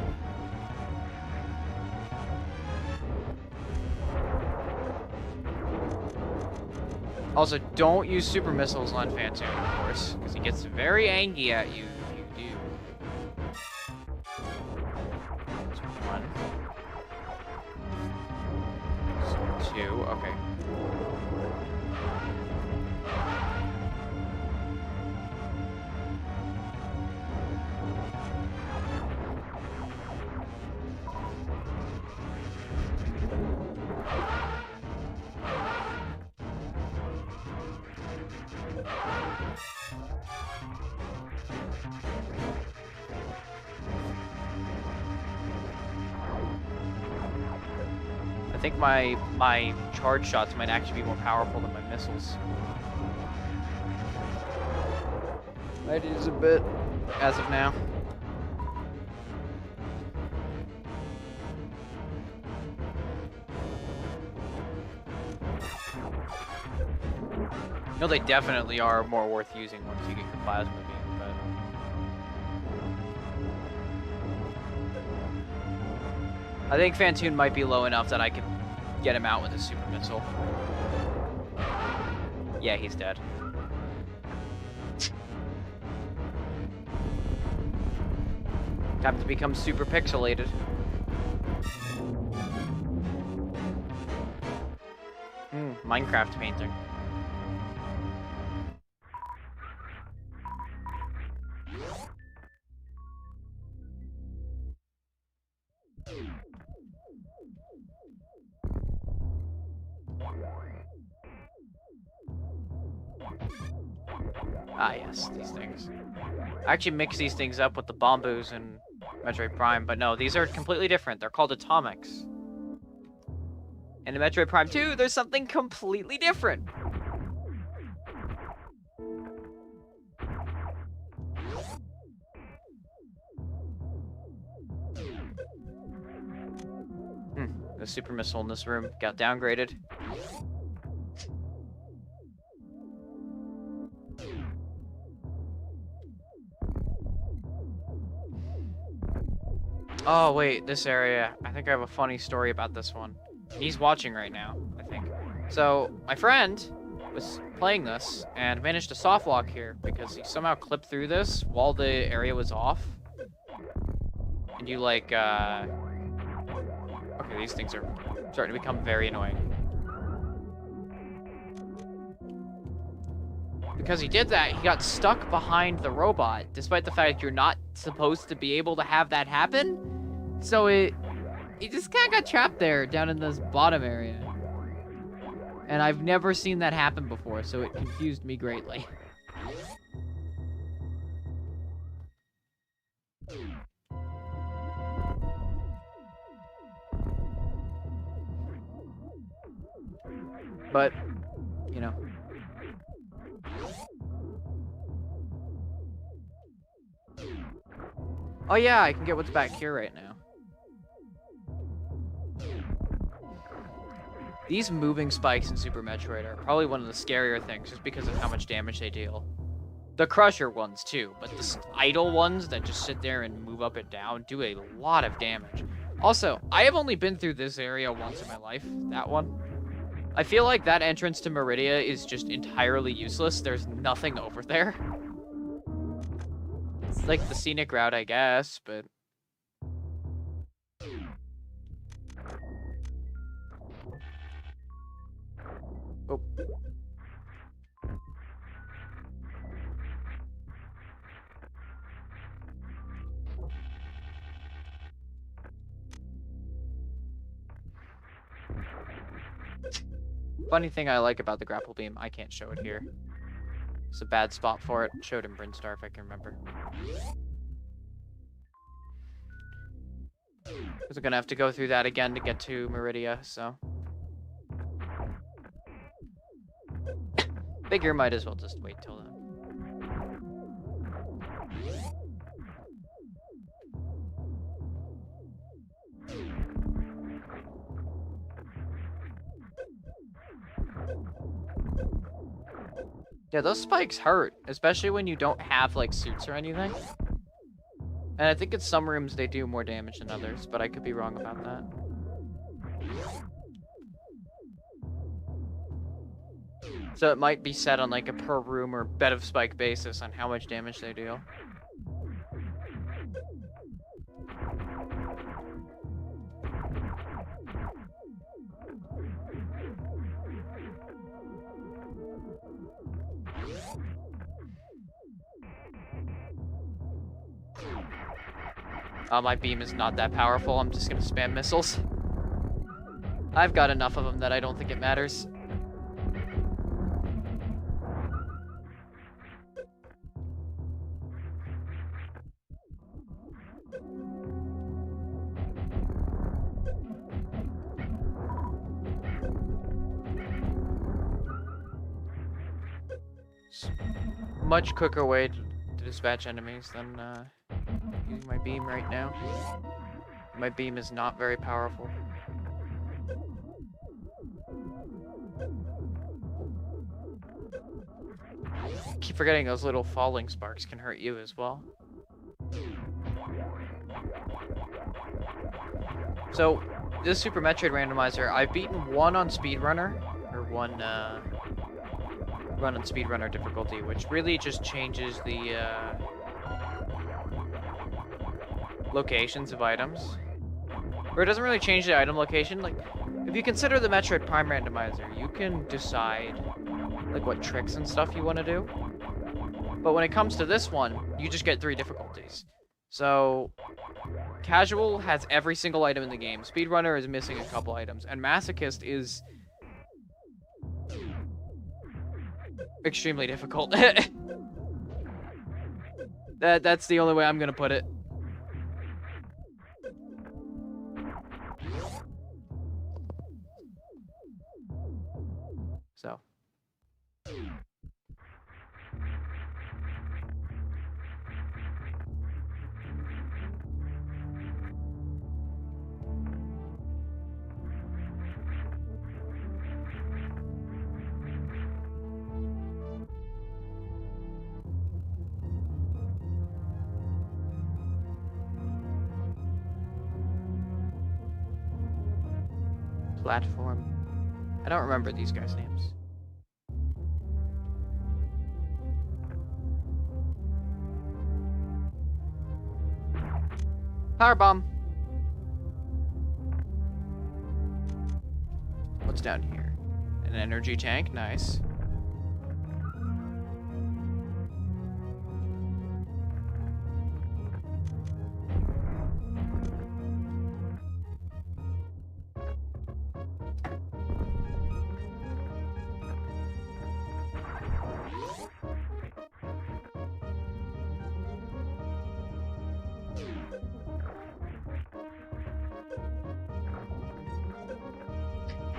Also, don't use super missiles on Phantom, of course, because he gets very angry at you if you do. That's one. That's two, okay. I think my charge shots might actually be more powerful than my missiles. Might use a bit as of now. No, they definitely are more worth using once you get your plasma beam, but I think Fantoon might be low enough that I could get him out with a super missile. Yeah, he's dead. Time to become super pixelated. Minecraft painting. Ah, yes, these things. I actually mix these things up with the Bombus and Metroid Prime, but no, these are completely different. They're called atomics. And in Metroid Prime 2, there's something completely different. The super missile in this room got downgraded. Oh, wait, this area. I think I have a funny story about this one. He's watching right now, I think. So, my friend was playing this and managed to soft lock here because he somehow clipped through this while the area was off. And you, like, Okay, these things are starting to become very annoying. Because he did that, he got stuck behind the robot, despite the fact you're not supposed to be able to have that happen. So he just kind of got trapped there down in this bottom area. And I've never seen that happen before, so it confused me greatly. But, you know. Oh yeah, I can get what's back here right now. These moving spikes in Super Metroid are probably one of the scarier things just because of how much damage they deal. The crusher ones too, but the idle ones that just sit there and move up and down do a lot of damage. Also, I have only been through this area once in my life, that one. I feel like that entrance to Meridia is just entirely useless. There's nothing over there. It's like the scenic route, I guess, but... Oh. Funny thing I like about the grapple beam, I can't show it here. It's a bad spot for it. Showed in Brinstar if I can remember. Because I'm gonna have to go through that again to get to Meridia, so... Figure might as well just wait till then. Yeah, those spikes hurt, especially when you don't have, like, suits or anything. And I think in some rooms they do more damage than others, but I could be wrong about that. So it might be set on, like, a per room or bed of spike basis on how much damage they deal. My beam is not that powerful. I'm just gonna spam missiles. I've got enough of them that I don't think it matters. It's a much quicker way to dispatch enemies than using my beam right now. My beam is not very powerful. I keep forgetting those little falling sparks can hurt you as well. So, this Super Metroid Randomizer, I've beaten one on Speedrunner, or one run on Speedrunner difficulty, which really just changes the locations of items. Or it doesn't really change the item location. Like, if you consider the Metroid Prime Randomizer, you can decide like what tricks and stuff you want to do. But when it comes to this one, you just get 3 difficulties. So, Casual has every single item in the game. Speedrunner is missing a couple items. And Masochist is extremely difficult. That's the only way I'm gonna put it. So. Platform. I don't remember these guys' names. Power bomb. What's down here? An energy tank, nice.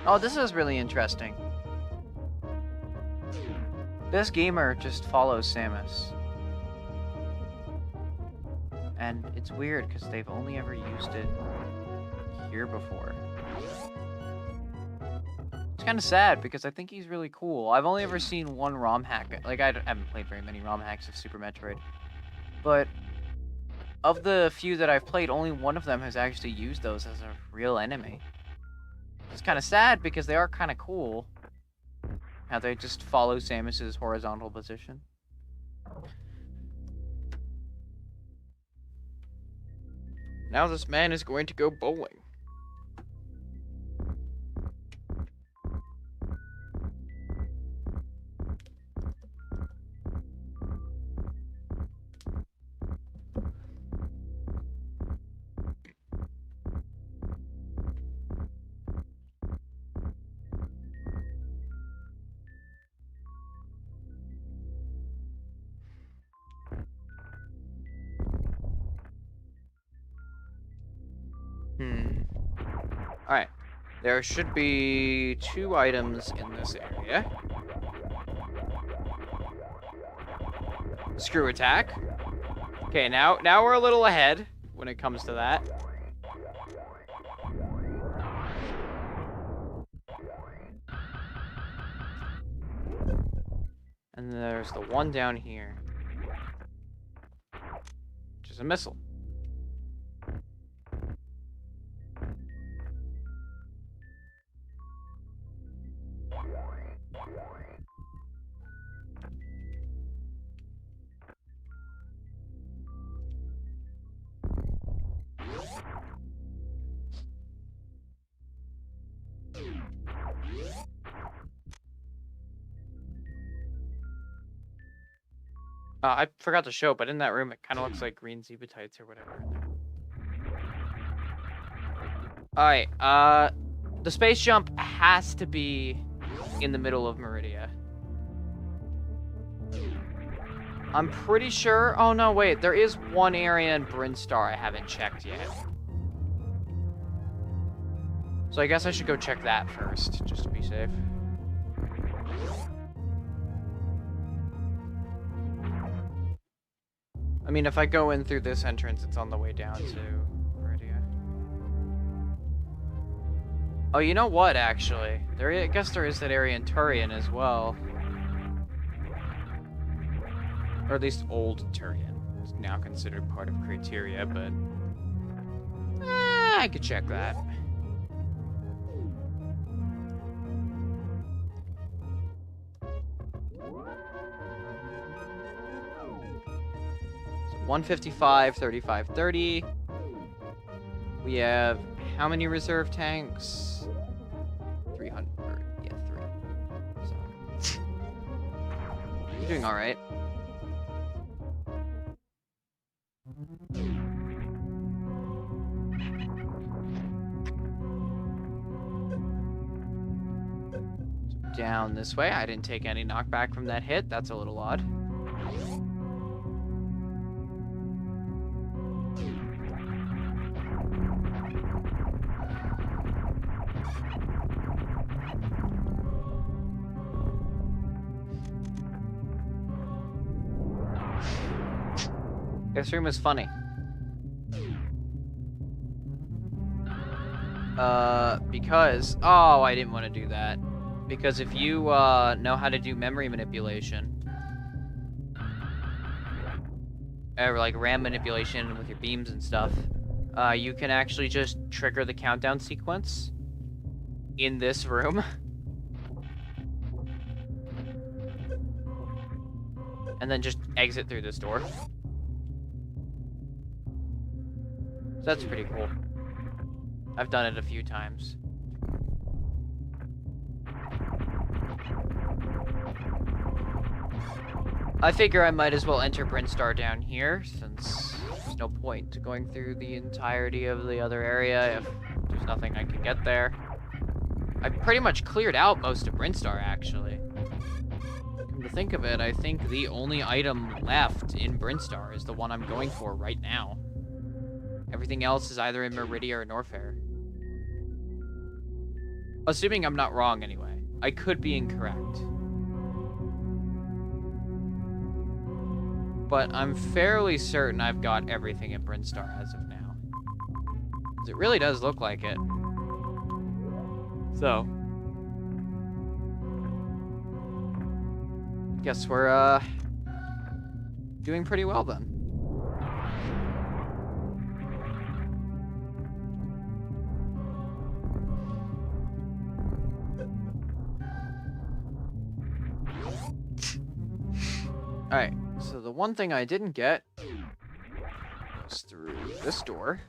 Oh, this is really interesting. This gamer just follows Samus. And it's weird because they've only ever used it here before. It's kind of sad because I think he's really cool. I've only ever seen one ROM hack. Like, I haven't played very many ROM hacks of Super Metroid. But of the few that I've played, only one of them has actually used those as a real enemy. It's kind of sad because they are kind of cool. How they just follow Samus's horizontal position. Now this man is going to go bowling. Alright. There should be 2 items in this area. Screw attack. Okay, now we're a little ahead when it comes to that. And there's the one down here, which is a missile. I forgot to show, but in that room, it kind of looks like green Zebatites or whatever. Alright, the space jump has to be in the middle of Meridia. I'm pretty sure... Oh, no, wait. There is one area in Brinstar I haven't checked yet. So I guess I should go check that first, just to be safe. I mean, if I go in through this entrance, it's on the way down to Meridia. Oh, you know what, actually? I guess there is that area in Turian as well. Or at least old Turian. It's now considered part of Criteria, but... I could check that. So 155, 35, 30. We have how many reserve tanks? 300. Yeah, 3. So. You're doing alright. Down this way. I didn't take any knockback from that hit. That's a little odd. This room is funny. Because... Oh, I didn't want to do that. Because if you know how to do memory manipulation, or like RAM manipulation with your beams and stuff, you can actually just trigger the countdown sequence in this room. And then just exit through this door. So that's pretty cool. I've done it a few times. I figure I might as well enter Brinstar down here, since there's no point to going through the entirety of the other area if there's nothing I can get there. I pretty much cleared out most of Brinstar, actually. Come to think of it, I think the only item left in Brinstar is the one I'm going for right now. Everything else is either in Meridia or Norfair. Assuming I'm not wrong, anyway. I could be incorrect. But I'm fairly certain I've got everything in Brinstar as of now. 'Cause it really does look like it. So. Guess we're, doing pretty well then. Alright. So the one thing I didn't get was through this door.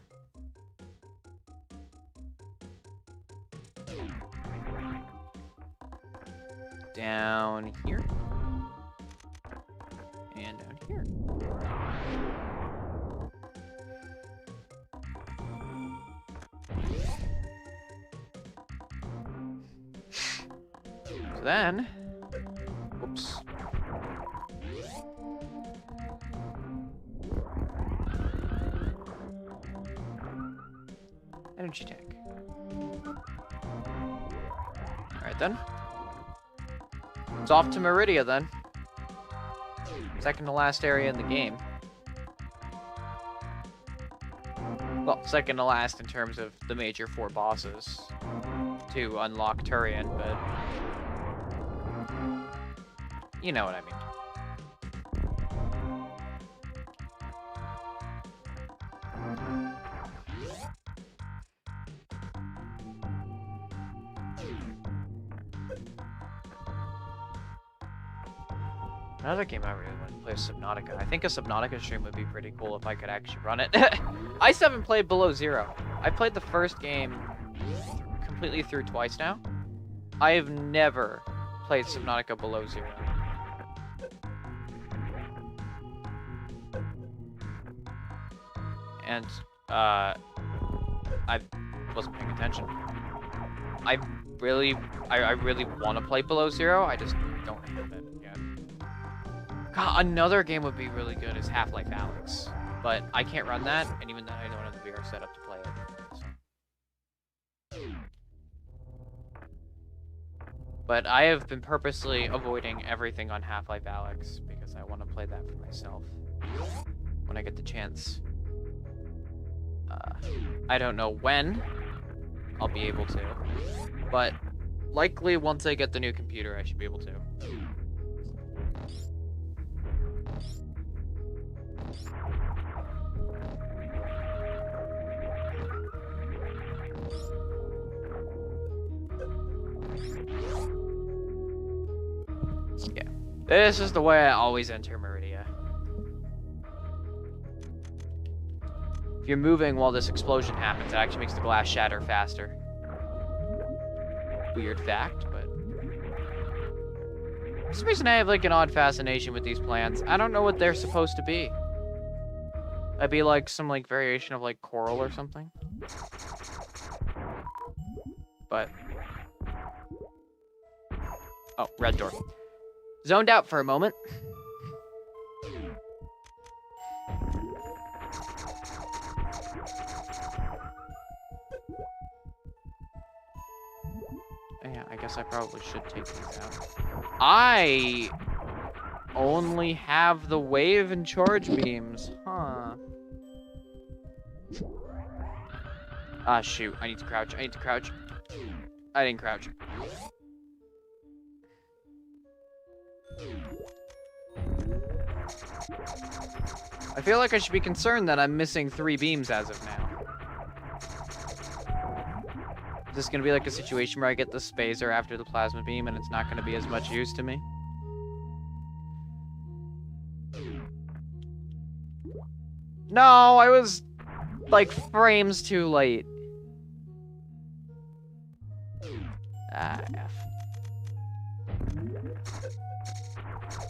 Down here. And down here. So then... Whoops. Energy tank. Alright then. It's off to Meridia then. Second to last area in the game. Well, second to last in terms of the major 4 bosses to unlock Turian, but you know what I mean. Another game I really want to play is Subnautica. I think a Subnautica stream would be pretty cool if I could actually run it. I still haven't played Below Zero. I played the first game completely through twice now. I have never played Subnautica Below Zero. And, I wasn't paying attention. I really want to play Below Zero, I just don't have it yet. God, another game would be really good is Half-Life Alyx, but I can't run that, and even then I don't have the VR set up to play it. So. But I have been purposely avoiding everything on Half-Life Alyx because I want to play that for myself. when I get the chance. I don't know when I'll be able to, but likely once I get the new computer, I should be able to. Yeah. This is the way I always enter Meridia. If you're moving while this explosion happens, it actually makes the glass shatter faster. Weird fact, but... For some reason I have like an odd fascination with these plants. I don't know what they're supposed to be. I'd be like some like variation of like coral or something. But... Oh, red door. Zoned out for a moment. Yeah, I guess I probably should take these out. I only have the wave and charge beams, huh? Ah, shoot. I need to crouch. I need to crouch. I didn't crouch. I feel like I should be concerned that I'm missing 3 beams as of now. Is this gonna be like a situation where I get the spacer after the plasma beam and it's not gonna be as much use to me? No, I was like frames too late. Ah, F.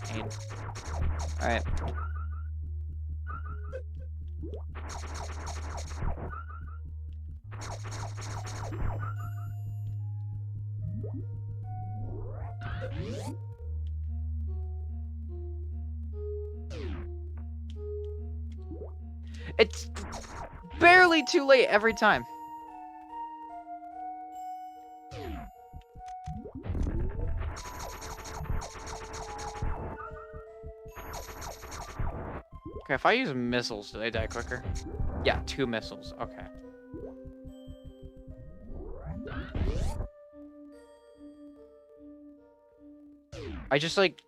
Pain. Alright. It's barely too late every time. Okay, if I use missiles, do they die quicker? Yeah, 2 missiles. Okay. I just, like,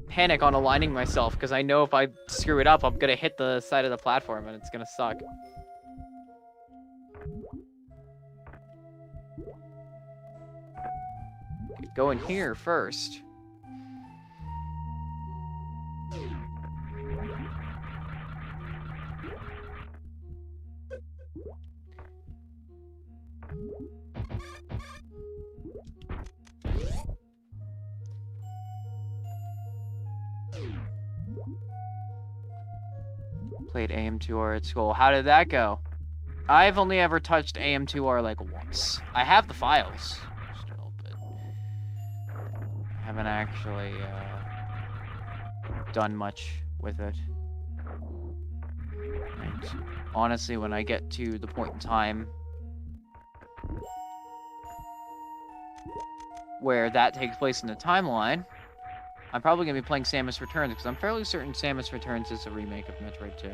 panic on aligning myself, because I know if I screw it up, I'm gonna hit the side of the platform, and it's gonna suck. Go in here first. Played AM2R at school. How did that go? I've only ever touched AM2R like once. I have the files still, but I haven't actually done much with it. And honestly, when I get to the point in time where that takes place in the timeline, I'm probably going to be playing Samus Returns, because I'm fairly certain Samus Returns is a remake of Metroid 2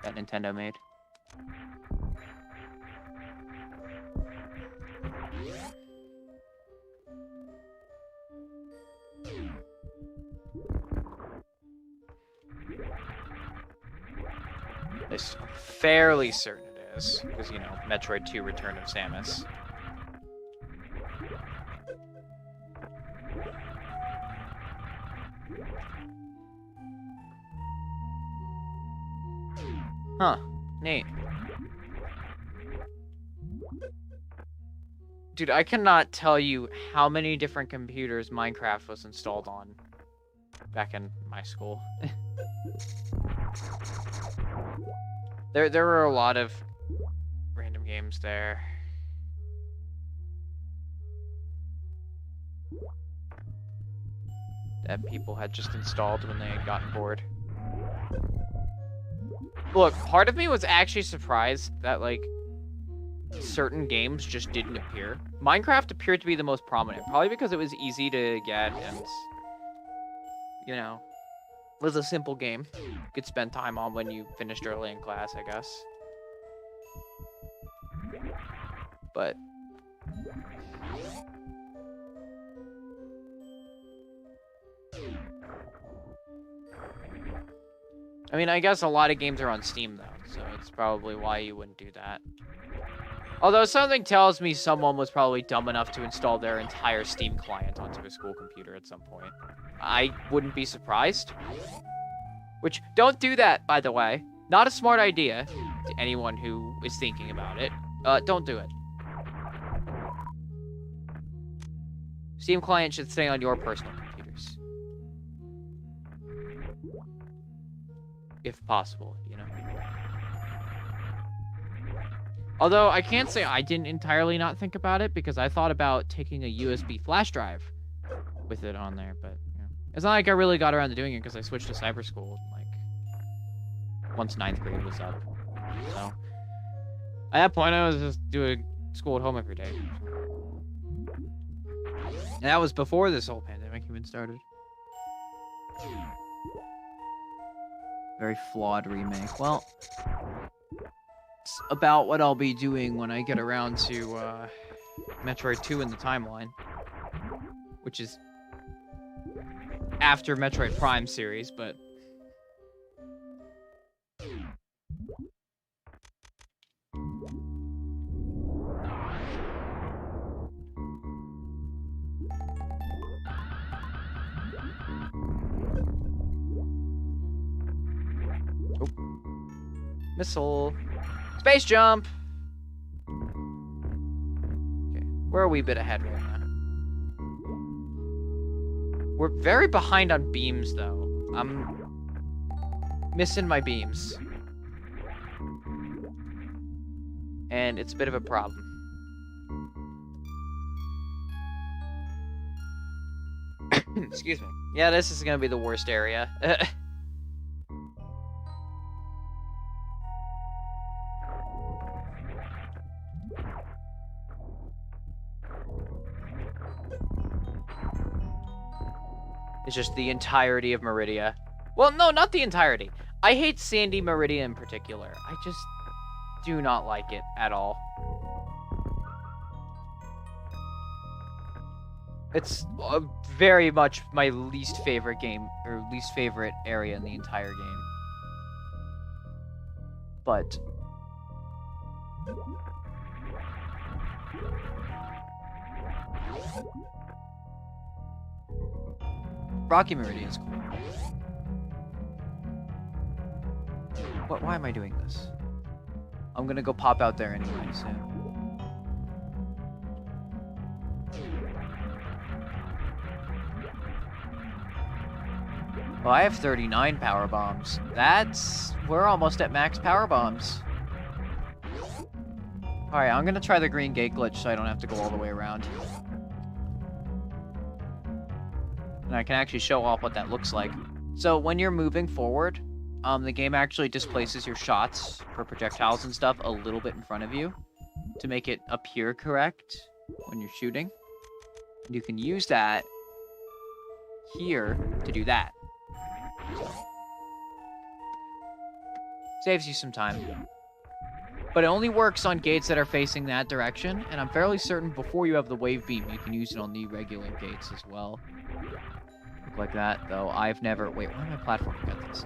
that Nintendo made. This I'm fairly certain it is, because, you know, Metroid 2 Return of Samus. Huh. Neat. Dude, I cannot tell you how many different computers Minecraft was installed on back in my school. There were a lot of random games there. That people had just installed when they had gotten bored. Look, part of me was actually surprised that, like, certain games just didn't appear. Minecraft appeared to be the most prominent, probably because it was easy to get and, you know, was a simple game. You could spend time on when you finished early in class, I guess. But I mean, I guess a lot of games are on Steam, though, so it's probably why you wouldn't do that. Although something tells me someone was probably dumb enough to install their entire Steam client onto a school computer at some point. I wouldn't be surprised. Which, don't do that, by the way. Not a smart idea to anyone who is thinking about it. Don't do it. Steam client should stay on your personal computers. If possible, you know. Although, I can't say I didn't entirely not think about it, because I thought about taking a USB flash drive with it on there, but, you know. It's not like I really got around to doing it, because I switched to cyber school, like, once 9th grade was up. So, at that point, I was just doing school at home every day. And that was before this whole pandemic even started. Very flawed remake. Well, it's about what I'll be doing when I get around to Metroid 2 in the timeline. Which is after Metroid Prime series, but... Missile. Space jump! Okay, we're a wee bit ahead right now. We're very behind on beams, though. I'm missing my beams. And it's a bit of a problem. Excuse me. Yeah, this is gonna be the worst area. It's just the entirety of Meridia. Well, no, not the entirety. I hate Sandy Meridia in particular. I just do not like it at all. It's very much my least favorite game, or least favorite area in the entire game. But... Rocky Meridian is cool. What? Why am I doing this? I'm gonna go pop out there anyway soon. Well, I have 39 power bombs. We're almost at max power bombs. Alright, I'm gonna try the green gate glitch so I don't have to go all the way around. And I can actually show off what that looks like. So when you're moving forward, the game actually displaces your shots for projectiles and stuff a little bit in front of you to make it appear correct when you're shooting. And you can use that here to do that. So, saves you some time. But it only works on gates that are facing that direction, and I'm fairly certain before you have the wave beam, you can use it on the regular gates as well. Look like that, though I've never... Wait, why am I platforming at this?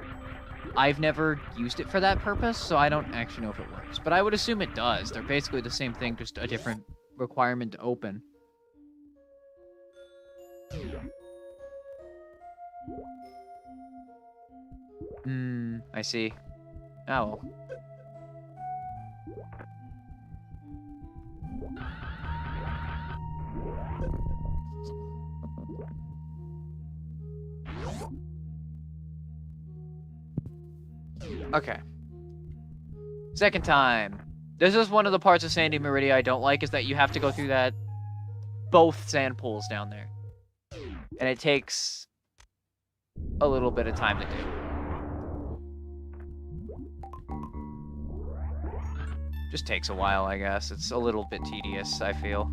I've never used it for that purpose, so I don't actually know if it works. But I would assume it does. They're basically the same thing, just a different requirement to open. I see. Oh. Okay. Second time. This is one of the parts of Sandy Meridia I don't like, is that you have to go through both sand pools down there. And it takes a little bit of time to do. Just takes a while, I guess. It's a little bit tedious, I feel.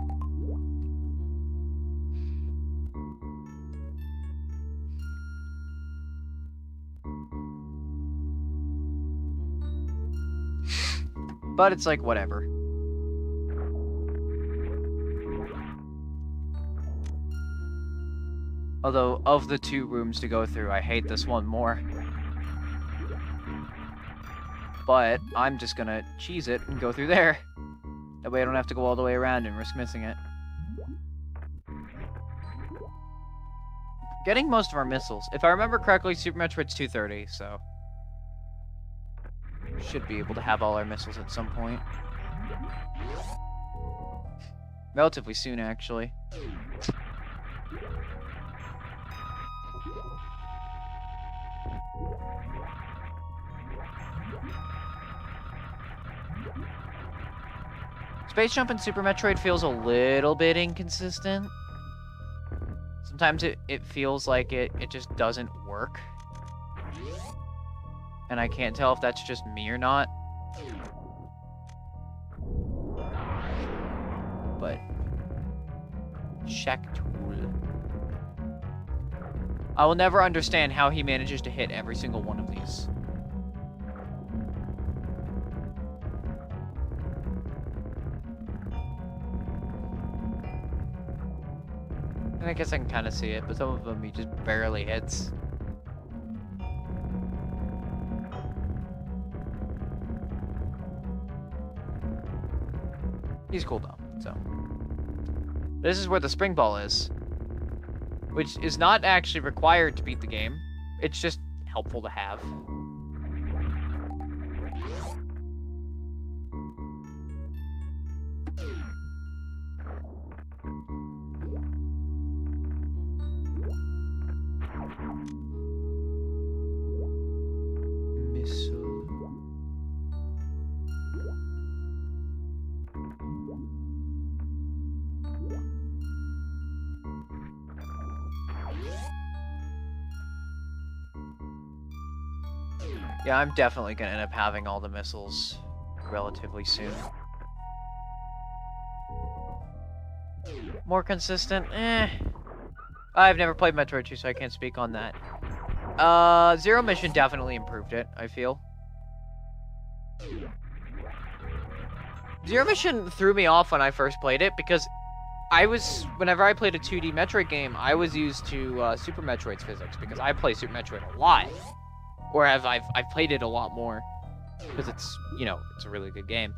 But it's like, whatever. Although, of the 2 rooms to go through, I hate this one more. But I'm just gonna cheese it and go through there. That way I don't have to go all the way around and risk missing it. Getting most of our missiles. If I remember correctly, Super Metroid's 230, so... should be able to have all our missiles at some point. Relatively soon, actually. Space Jump in Super Metroid feels a little bit inconsistent. Sometimes it feels like it just doesn't work. And I can't tell if that's just me or not. But... check tool. I will never understand how he manages to hit every single one of these. And I guess I can kind of see it, but some of them he just barely hits. He's cool though, so. This is where the spring ball is. Which is not actually required to beat the game. It's just helpful to have. Yeah, I'm definitely gonna end up having all the missiles relatively soon. More consistent? Eh. I've never played Metroid 2, so I can't speak on that. Zero Mission definitely improved it, I feel. Zero Mission threw me off when I first played it, because whenever I played a 2D Metroid game, I was used to Super Metroid's physics, because I play Super Metroid a lot. Or I've played it a lot more, because it's, you know, it's a really good game.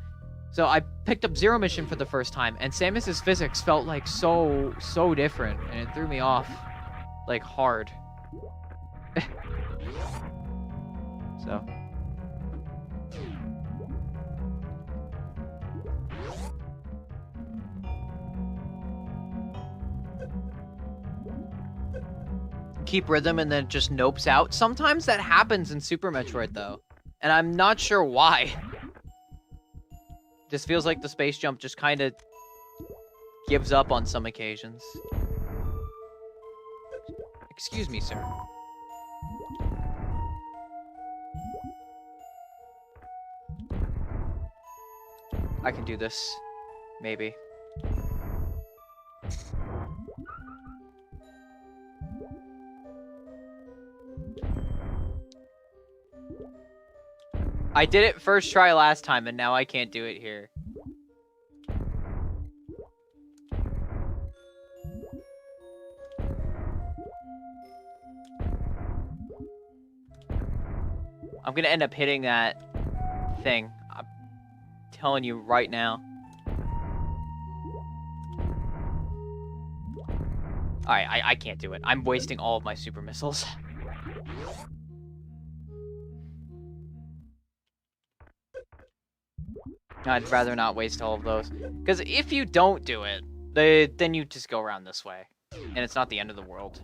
So I picked up Zero Mission for the first time, and Samus's physics felt like so different, and it threw me off, like, hard. So. Keep rhythm and then it just nopes out. Sometimes that happens in Super Metroid, though. And I'm not sure why. This feels like the space jump just kind of gives up on some occasions. Excuse me, sir. I can do this. Maybe. I did it first try last time, and now I can't do it here. I'm gonna end up hitting that thing. I'm telling you right now. Alright, I can't do it. I'm wasting all of my super missiles. I'd rather not waste all of those. Because if you don't do it, then you just go around this way. And it's not the end of the world.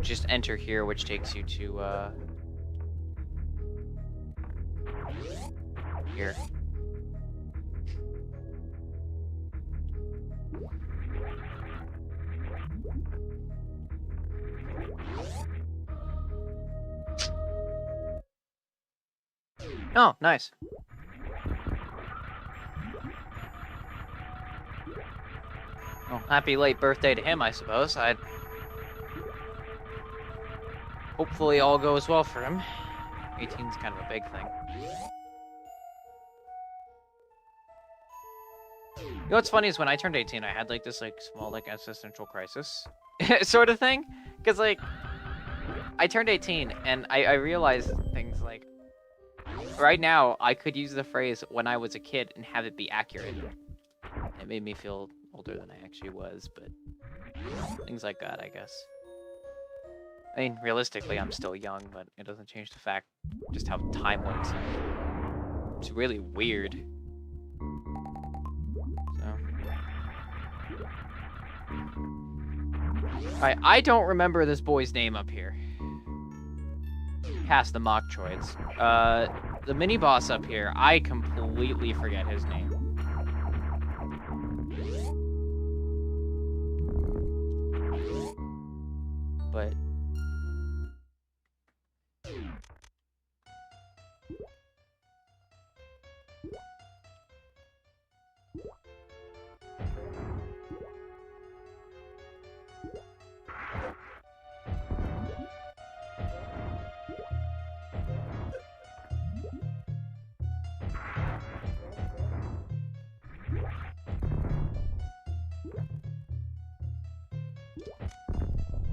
Just enter here, which takes you to, here. Oh, nice. Well, happy late birthday to him, I suppose. Hopefully all goes well for him. 18's kind of a big thing. You know what's funny is when I turned 18, I had like this like small like existential crisis sort of thing. Because like, I turned 18 and I realized things like, right now I could use the phrase when I was a kid and have it be accurate. It made me feel older than I actually was, but things like that, I guess. I mean, realistically, I'm still young, but it doesn't change the fact just how time works. It's really weird. So. Alright, I don't remember this boy's name up here. Past the mock droids. The mini-boss up here, I completely forget his name. But...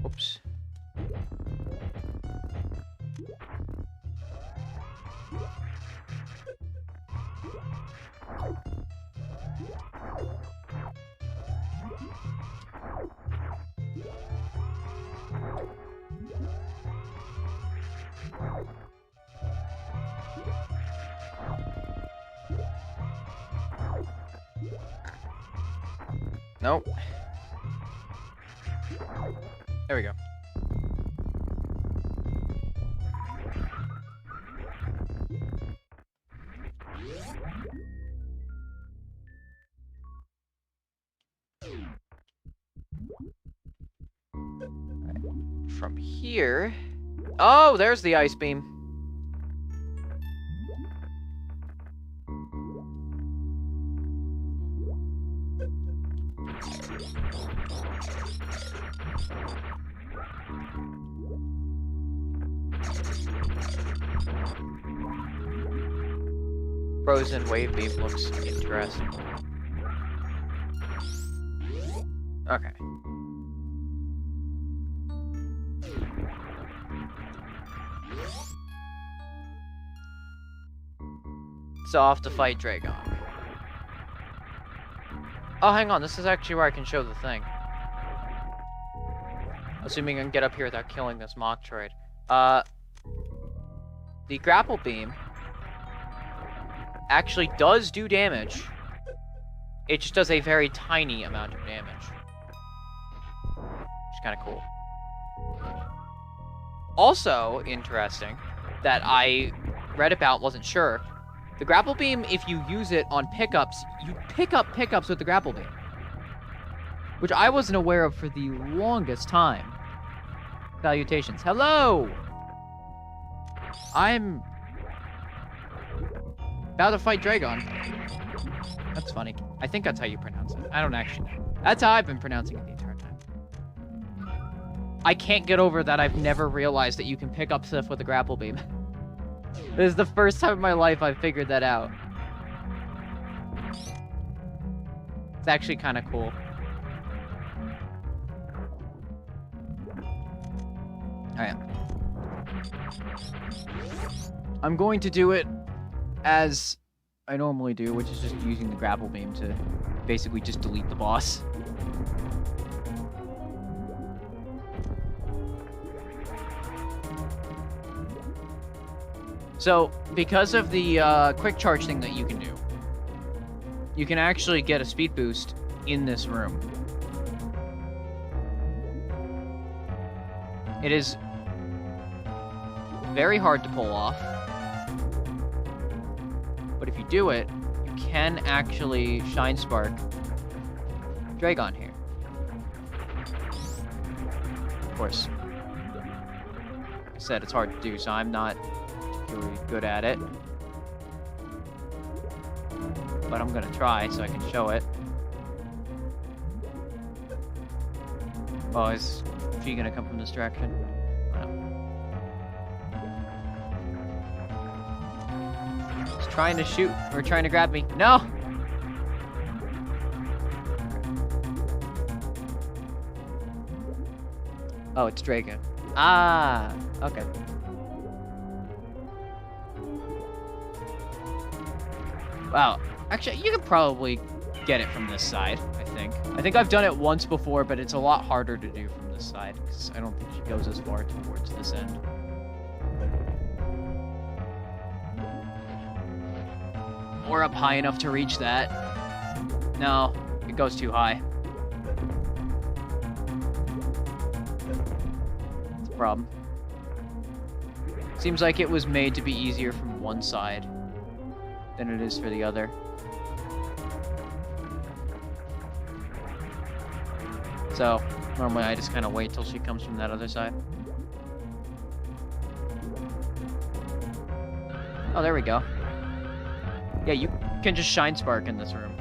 Oops. Nope. There we go. Right. From here... Oh, there's the ice beam. Frozen wave beam looks interesting. Okay. So off to fight Dragon. Oh, hang on. This is actually where I can show the thing. Assuming I can get up here without killing this mock droid. The grapple beam actually does do damage. It just does a very tiny amount of damage. Which is kind of cool. Also interesting that I read about, wasn't sure. The grapple beam, if you use it on pickups, you pick up pickups with the grapple beam. Which I wasn't aware of for the longest time. Salutations. Hello! I'm about to fight Dragon. That's funny. I think that's how you pronounce it. I don't actually know. That's how I've been pronouncing it the entire time. I can't get over that I've never realized that you can pick up stuff with a grapple beam. This is the first time in my life I've figured that out. It's actually kind of cool. Alright. I'm going to do it as I normally do, which is just using the grapple beam to basically just delete the boss. So, because of the quick charge thing that you can do, you can actually get a speed boost in this room. It is very hard to pull off. But if you do it, you can actually Shine Spark Dragon here. Of course. Like I said, it's hard to do, so I'm not really good at it. But I'm gonna try so I can show it. Oh, is she gonna come from this direction? Oh, no. trying to shoot or trying to grab me. No! Oh, it's Dragon. Ah, okay. Wow. Actually, you could probably get it from this side, I think. I think I've done it once before, but it's a lot harder to do from this side, because I don't think she goes as far towards this end. Or up high enough to reach that. No, it goes too high. That's a problem. Seems like it was made to be easier from one side than it is for the other. So, normally I just kind of wait till she comes from that other side. Oh, there we go. Yeah, you can just Shine Spark in this room.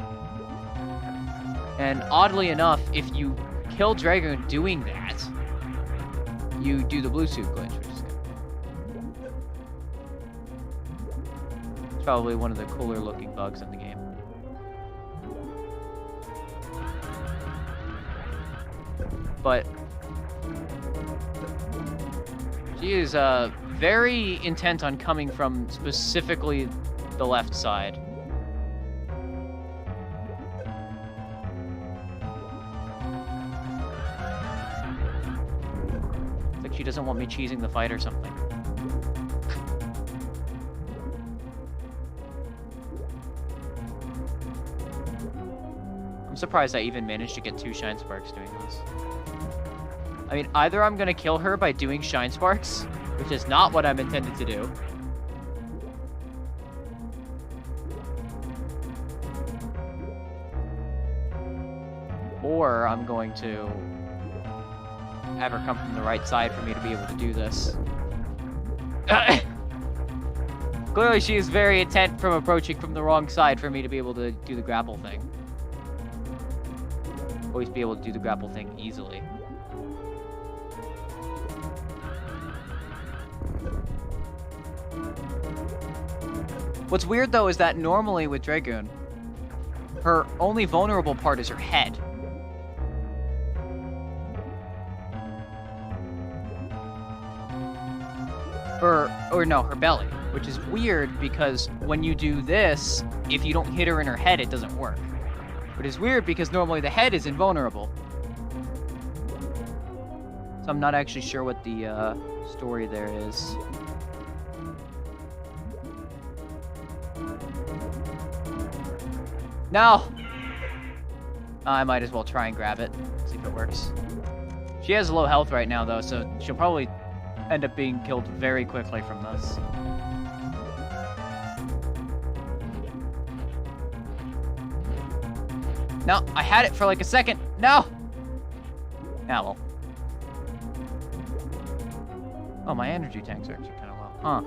And oddly enough, if you kill Dragoon doing that, you do the blue suit glitch, which is good. It's probably one of the cooler looking bugs in the game. But she is very intent on coming from specifically the left side. It's like she doesn't want me cheesing the fight or something. I'm surprised I even managed to get 2 Shine Sparks doing this. I mean, either I'm gonna kill her by doing Shine Sparks, which is not what I'm intended to do. Or I'm going to have her come from the right side for me to be able to do this. Clearly she is very intent from approaching from the wrong side for me to be able to do the grapple thing. Always be able to do the grapple thing easily. What's weird though is that normally with Dragoon, her only vulnerable part is her head. Or no, her belly, which is weird because when you do this, if you don't hit her in her head, it doesn't work. But it's weird because normally the head is invulnerable. So I'm not actually sure what the story there is. No! I might as well try and grab it, see if it works. She has low health right now, though, so she'll probably end up being killed very quickly from this. No, I had it for like a second. No! Yeah, well. Oh, my energy tanks are actually kind of low. Huh.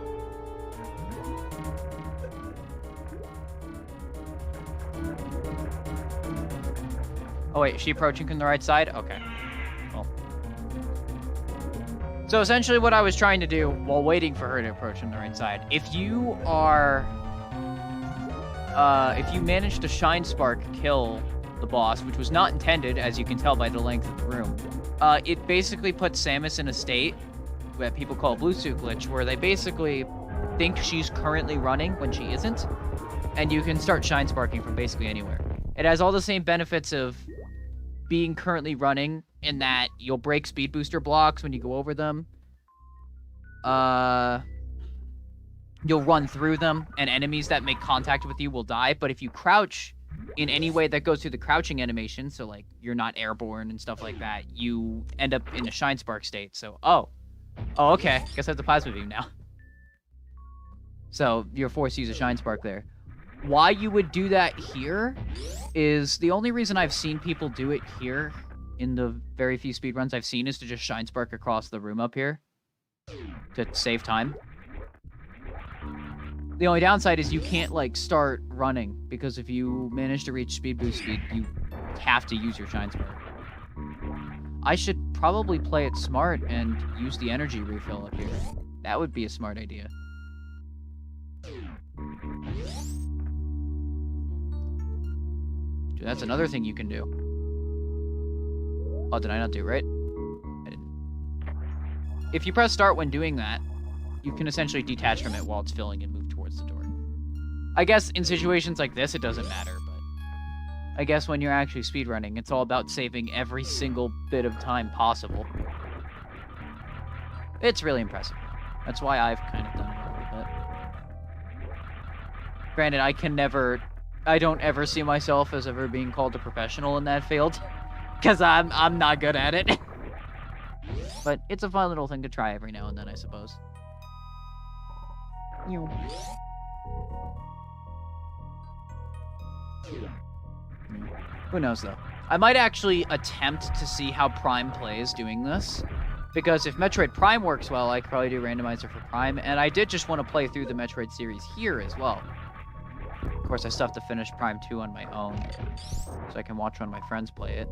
Oh wait, is she approaching from the right side? Okay. Well. So essentially what I was trying to do while waiting for her to approach from the right side, if you manage to Shine Spark kill the boss, which was not intended, as you can tell by the length of the room, it basically puts Samus in a state that people call blue suit glitch, where they basically think she's currently running when she isn't, and you can start Shine Sparking from basically anywhere. It has all the same benefits of being currently running in that you'll break speed booster blocks when you go over them. You'll run through them, and enemies that make contact with you will die, but if you crouch in any way that goes through the crouching animation, so like you're not airborne and stuff like that, you end up in a Shine Spark state. So, oh, okay. Guess I have the Plasma Beam now. So you're forced to use a Shine Spark there. Why you would do that here is the only reason I've seen people do it here in the very few speedruns I've seen is to just Shine Spark across the room up here to save time. The only downside is you can't, like, start running, because if you manage to reach speed boost speed, you have to use your Shine Spark. I should probably play it smart and use the energy refill up here. That would be a smart idea. Dude, that's another thing you can do. Oh, did I not do right? I didn't. If you press start when doing that, you can essentially detach from it while it's filling and move towards the door. I guess in situations like this, it doesn't matter, but I guess when you're actually speedrunning, it's all about saving every single bit of time possible. It's really impressive. That's why I've kind of done it a little bit. Granted, I don't ever see myself as ever being called a professional in that field, because I'm not good at it. But it's a fun little thing to try every now and then, I suppose. Who knows, though? I might actually attempt to see how Prime plays doing this, because if Metroid Prime works well, I could probably do Randomizer for Prime, and I did just want to play through the Metroid series here as well. Of course, I still have to finish Prime 2 on my own, so I can watch one of my friends play it.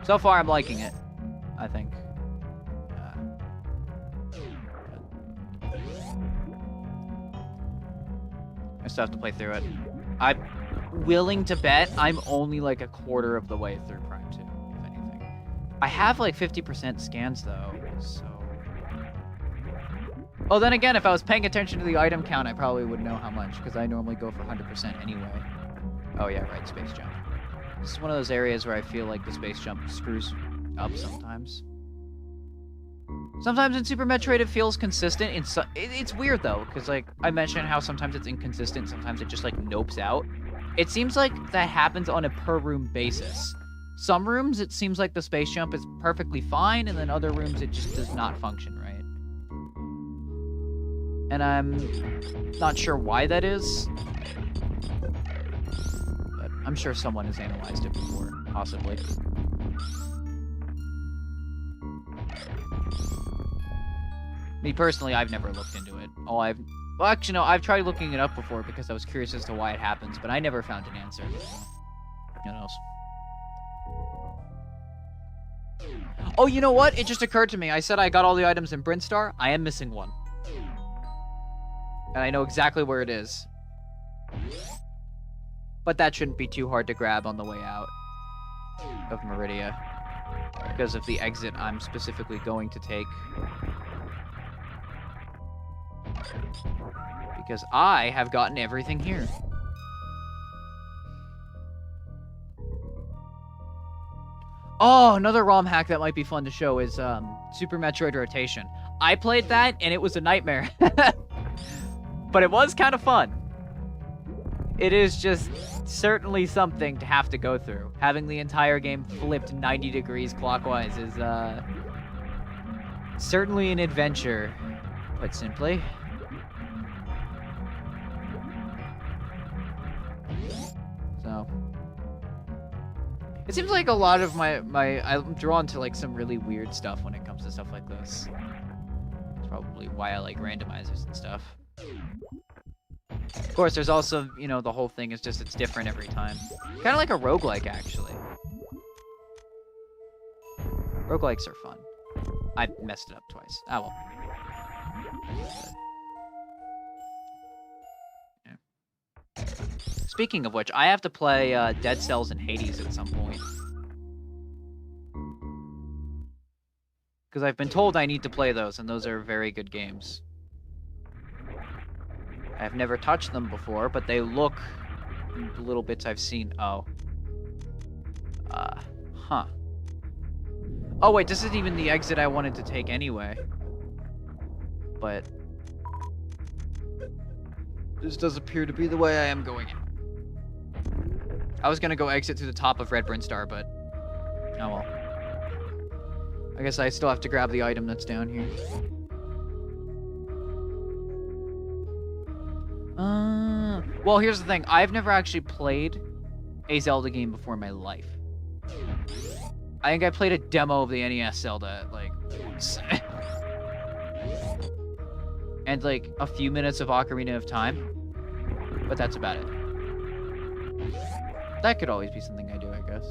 So far, I'm liking it, I think. I still have to play through it. I'm willing to bet I'm only like a quarter of the way through Prime 2, if anything. I have like 50% scans, though, so... Oh, then again, if I was paying attention to the item count, I probably would know how much, because I normally go for 100% anyway. Oh yeah, right, space jump. This is one of those areas where I feel like the space jump screws up sometimes. Sometimes in Super Metroid it feels consistent. It's weird though, because like I mentioned how sometimes it's inconsistent, sometimes it just like nopes out. It seems like that happens on a per room basis. Some rooms it seems like the space jump is perfectly fine, and then other rooms it just does not function right. And I'm not sure why that is. But I'm sure someone has analyzed it before, possibly. Me personally, I've never looked into it. Well, actually, no, I've tried looking it up before because I was curious as to why it happens, but I never found an answer. Who knows? Oh, you know what? It just occurred to me. I said I got all the items in Brinstar. I am missing one. And I know exactly where it is. But that shouldn't be too hard to grab on the way out of Meridia, because of the exit I'm specifically going to take. Because I have gotten everything here. Oh, another ROM hack that might be fun to show is Super Metroid Rotation. I played that, and it was a nightmare. But it was kind of fun. It is just certainly something to have to go through. Having the entire game flipped 90 degrees clockwise is certainly an adventure, put simply. So it seems like a lot of I'm drawn to like some really weird stuff when it comes to stuff like this. That's probably why I like randomizers and stuff. Of course, there's also, you know, the whole thing is just it's different every time. Kind of like a roguelike, actually. Roguelikes are fun. I messed it up twice. Ah, well. Yeah. Speaking of which, I have to play Dead Cells and Hades at some point. Because I've been told I need to play those, and those are very good games. I've never touched them before, but they look, the little bits I've seen. Oh. Huh. Oh, wait, this isn't even the exit I wanted to take anyway. But this does appear to be the way I am going in. I was gonna go exit through the top of Red Brinstar, but oh well. I guess I still have to grab the item that's down here. Well, here's the thing. I've never actually played a Zelda game before in my life. I think I played a demo of the NES Zelda, like, once. And, like, a few minutes of Ocarina of Time. But that's about it. That could always be something I do, I guess.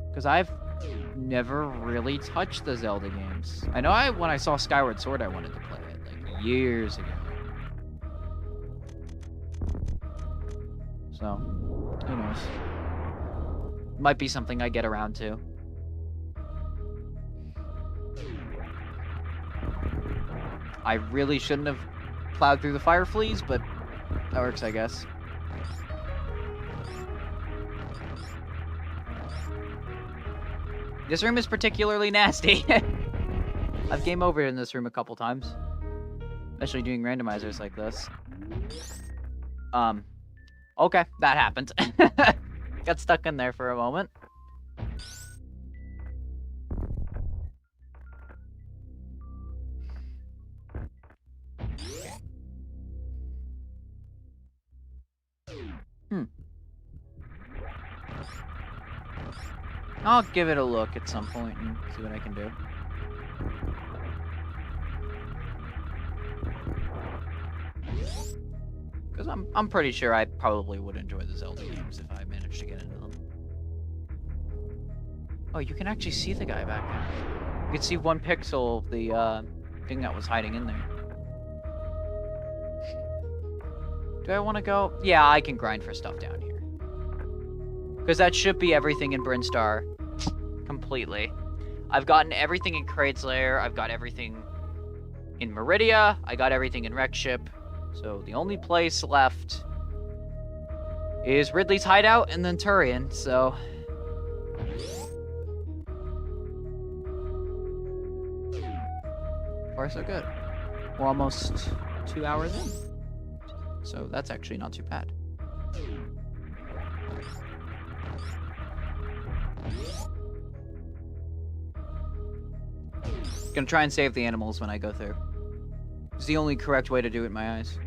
Because I've never really touched the Zelda games. I know when I saw Skyward Sword, I wanted to play it, like, years ago. So, who knows? Might be something I get around to. I really shouldn't have plowed through the fire fleas, but that works, I guess. This room is particularly nasty. I've game over in this room a couple times. Especially doing randomizers like this. Okay, that happened. Got stuck in there for a moment. I'll give it a look at some point and see what I can do. Because I'm pretty sure I probably would enjoy the Zelda games if I managed to get into them. Oh, you can actually see the guy back there. You can see 1 pixel of the thing that was hiding in there. Do I want to go? Yeah, I can grind for stuff down here. Because that should be everything in Brinstar. Completely. I've gotten everything in Kraid's Lair. I've got everything in Meridia. I got everything in Wreckship. So the only place left is Ridley's Hideout and then Turian, so... Far so good. We're almost 2 hours in. So that's actually not too bad. Gonna try and save the animals when I go through. It's the only correct way to do it in my eyes.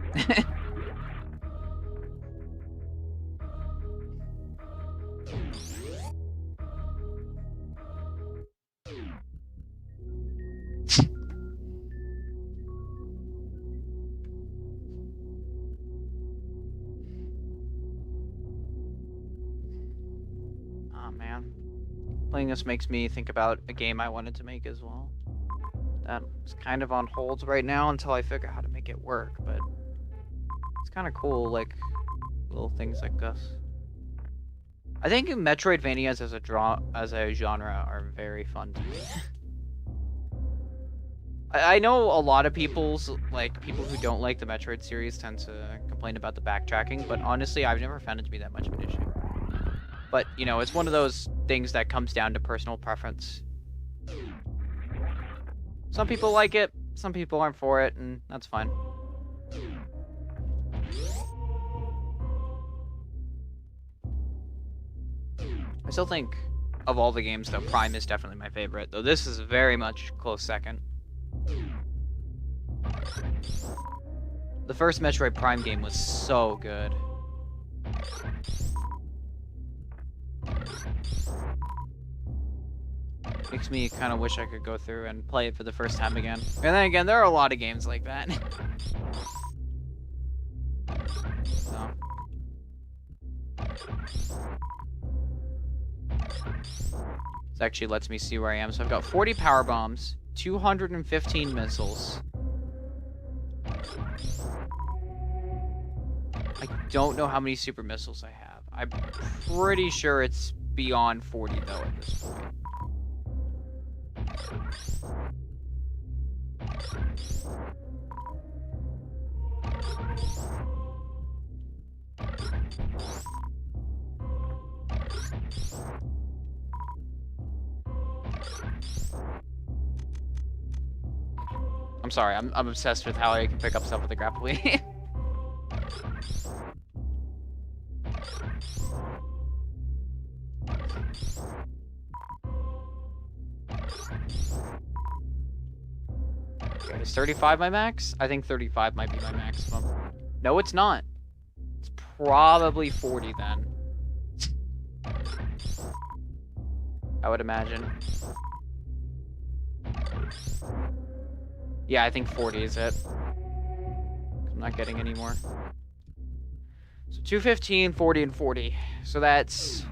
Oh man. Playing this makes me think about a game I wanted to make as well. That's kind of on hold right now until I figure out how to make it work, but it's kind of cool, like, little things like this. I think Metroidvanias as a genre are very fun to me. I know a lot of people who don't like the Metroid series tend to complain about the backtracking, but honestly, I've never found it to be that much of an issue. But, you know, it's one of those things that comes down to personal preference. Some people like it, some people aren't for it, and that's fine. I still think, of all the games, though, Prime is definitely my favorite, though this is very much close second. The first Metroid Prime game was so good. Makes me kind of wish I could go through and play it for the first time again. And then again, there are a lot of games like that. So. This actually lets me see where I am. So I've got 40 power bombs, 215 missiles. I don't know how many super missiles I have. I'm pretty sure it's beyond 40 though at this point. I'm sorry, I'm obsessed with how I can pick up stuff with the grapple wheel. Okay, is 35 my max? I think 35 might be my maximum. No, it's not. It's probably 40 then. I would imagine. Yeah, I think 40 is it. I'm not getting any more. So 215, 40, and 40. So that's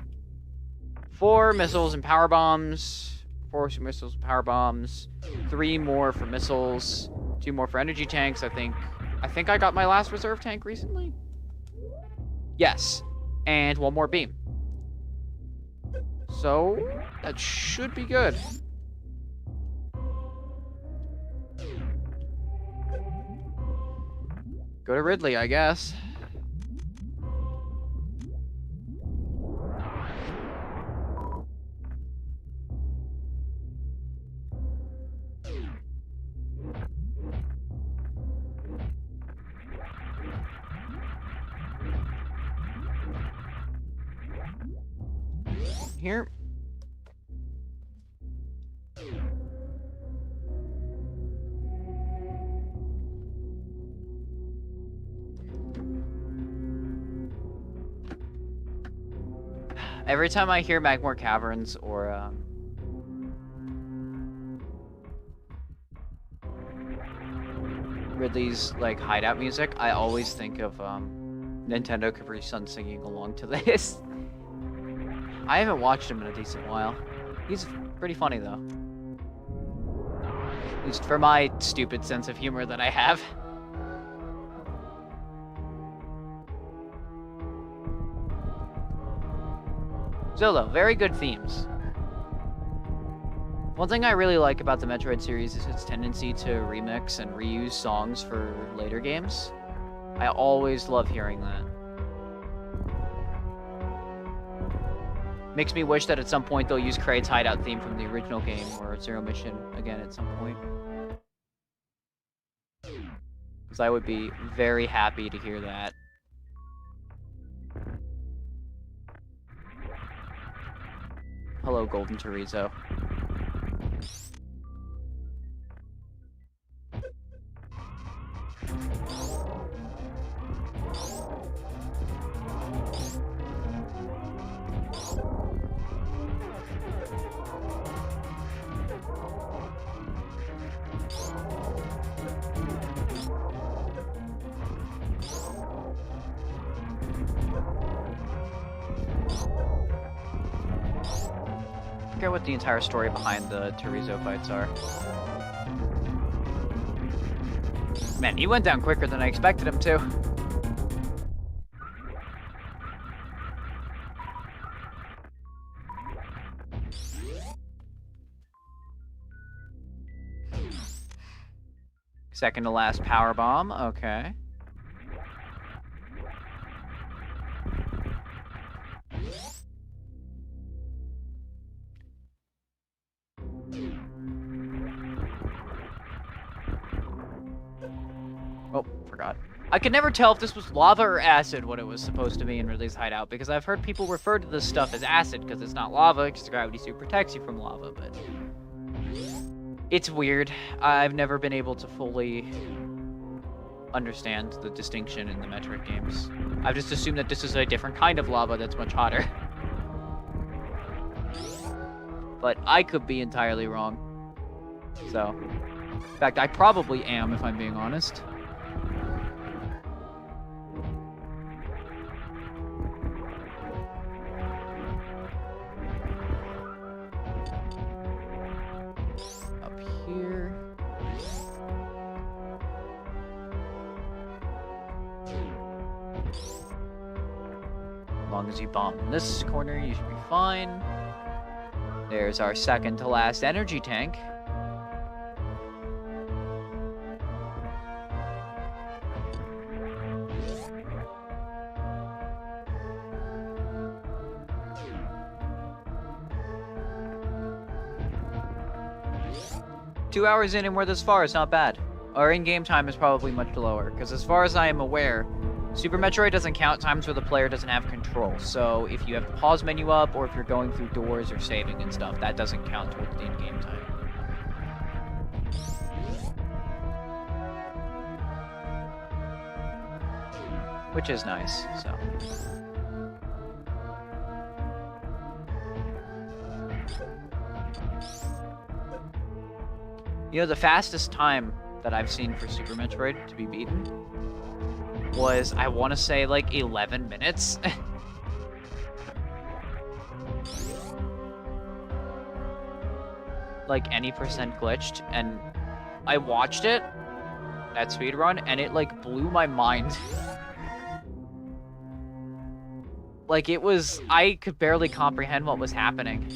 4 missiles and power bombs, 4 missiles and power bombs, 3 more for missiles, 2 more for energy tanks. I think I got my last reserve tank recently. Yes. and one more beam. So that should be good. Go to Ridley, I guess. Here. Every time I hear Magmore Caverns or Ridley's like hideout music, I always think of Nintendo Capri Sun singing along to this. I haven't watched him in a decent while. He's pretty funny though. At least for my stupid sense of humor that I have. Zolo, very good themes. One thing I really like about the Metroid series is its tendency to remix and reuse songs for later games. I always love hearing that. Makes me wish that at some point they'll use Kraid's hideout theme from the original game or Zero Mission again at some point. Because I would be very happy to hear that. Hello, Golden Chorizo. I forget what the entire story behind the Chorizo fights are. Man, he went down quicker than I expected him to. Second to last power bomb, okay. Oh, forgot. I could never tell if this was lava or acid what it was supposed to be in Ridley's hideout, because I've heard people refer to this stuff as acid because it's not lava, because gravity suit protects you from lava, but it's weird. I've never been able to fully understand the distinction in the Metroid games. I've just assumed that this is a different kind of lava that's much hotter. But I could be entirely wrong. So, in fact, I probably am, if I'm being honest. Up here. As long as you bomb in this corner, you should be fine. There's our second to last energy tank. Two hours in and we're this far, it's not bad. Our in-game time is probably much lower, because as far as I am aware, Super Metroid doesn't count times where the player doesn't have control. So if you have the pause menu up, or if you're going through doors or saving and stuff, that doesn't count towards the in-game time. Which is nice, so. You know, the fastest time that I've seen for Super Metroid to be beaten was, I want to say, like 11 minutes. Like any percent glitched, and I watched it, that speedrun, and it like blew my mind. Like, it was... I could barely comprehend what was happening.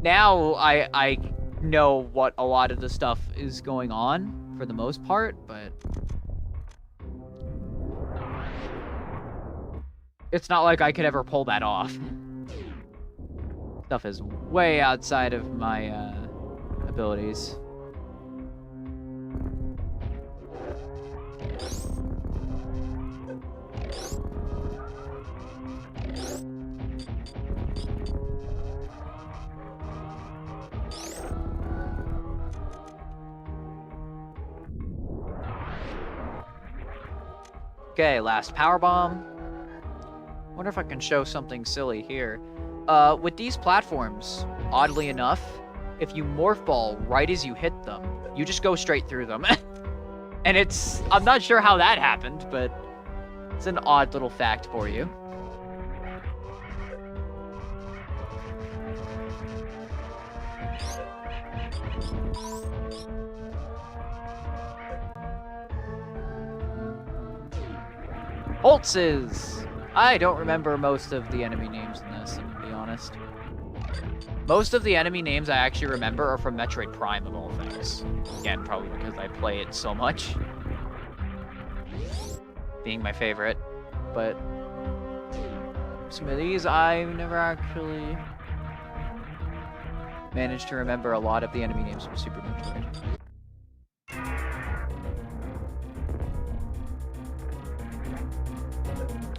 Now, I know what a lot of the stuff is going on, for the most part, but... It's not like I could ever pull that off. Stuff is way outside of my, abilities. Okay, last power bomb. Wonder if I can show something silly here. With these platforms, oddly enough, if you morph ball right as you hit them, you just go straight through them. And I'm not sure how that happened, but it's an odd little fact for you. Holtzes! I don't remember most of the enemy names in this, I'm gonna be honest. Most of the enemy names I actually remember are from Metroid Prime, of all things. Again, probably because I play it so much. Being my favorite. But some of these I've never actually managed to remember a lot of the enemy names from Super Metroid.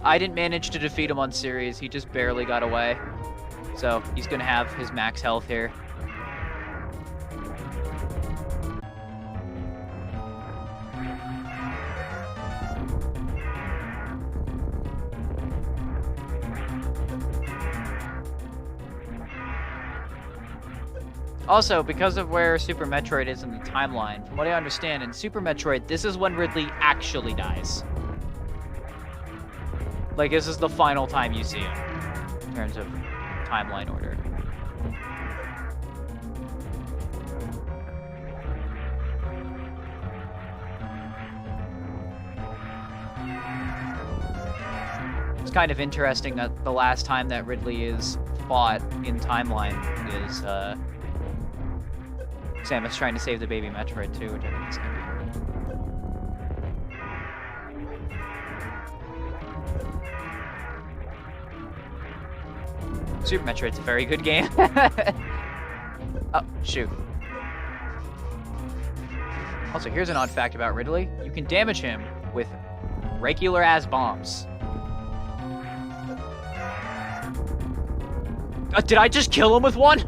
I didn't manage to defeat him on series. He just barely got away. So he's gonna have his max health here. Also, because of where Super Metroid is in the timeline, from what I understand, in Super Metroid, this is when Ridley actually dies. Like, this is the final time you see him, in terms of timeline order. It's kind of interesting that the last time that Ridley is fought in timeline is, Samus trying to save the baby Metroid too, which I think is kind of weird. Super Metroid's a very good game. Oh, shoot. Also, here's an odd fact about Ridley. You can damage him with regular-ass bombs. Did I just kill him with one?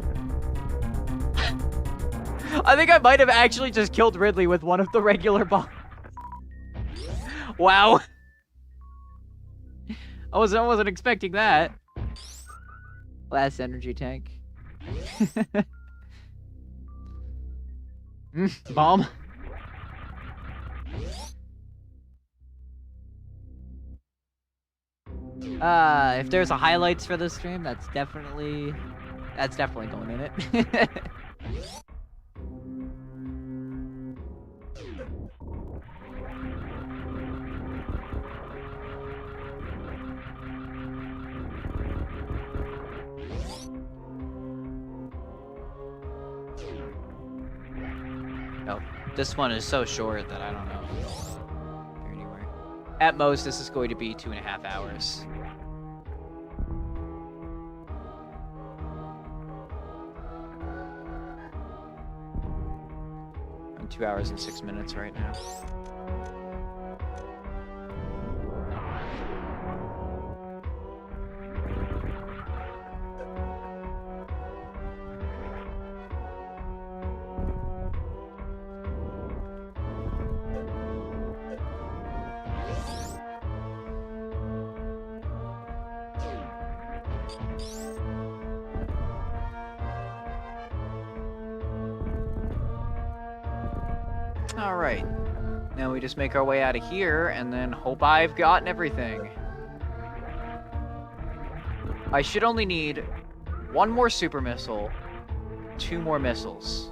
I think I might have actually just killed Ridley with one of the regular bombs. Wow. I wasn't expecting that. Last energy tank. Bomb. If there's a highlights for this stream, that's definitely going in it. Oh, this one is so short that I don't know if it'll appear anywhere. At most, this is going to be 2.5 hours. I'm 2 hours and 6 minutes right now. Alright, now we just make our way out of here and then hope I've gotten everything. I should only need 1 more super missile, 2 more missiles,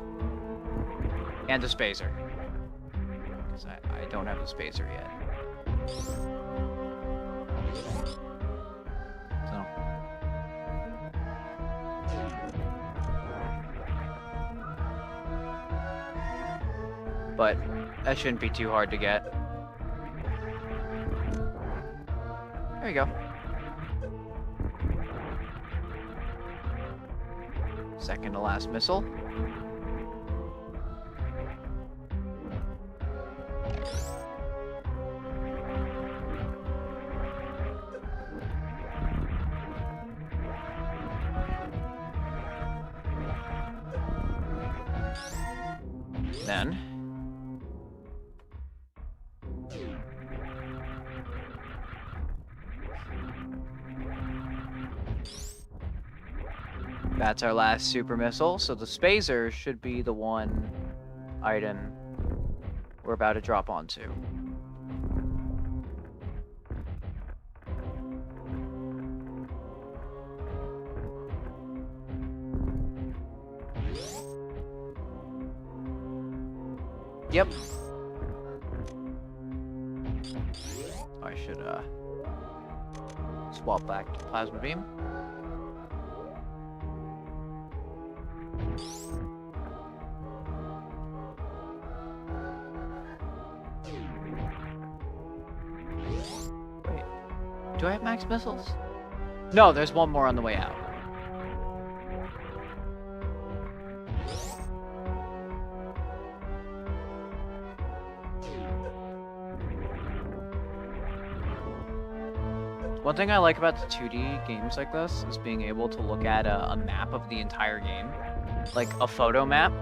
and a spacer. Because I don't have a spacer yet. So. But that shouldn't be too hard to get. There we go. Second to last missile. Then that's our last super missile, so the spacer should be the one item we're about to drop onto. Yep. I should swap back to plasma beam. Wait, do I have max missiles? No, there's one more on the way out. One thing I like about the 2D games like this is being able to look at a map of the entire game. Like a photo map,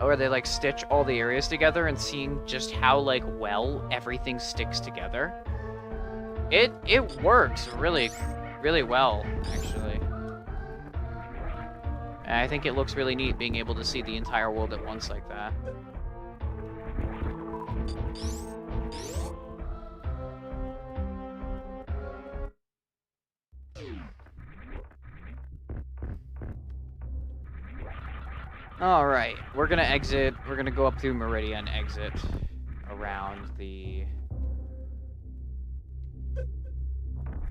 where they like stitch all the areas together and seeing just how like well everything sticks together. It works really well, actually. And I think it looks really neat being able to see the entire world at once like that. Alright, we're gonna exit. We're gonna go up through Meridian, exit around the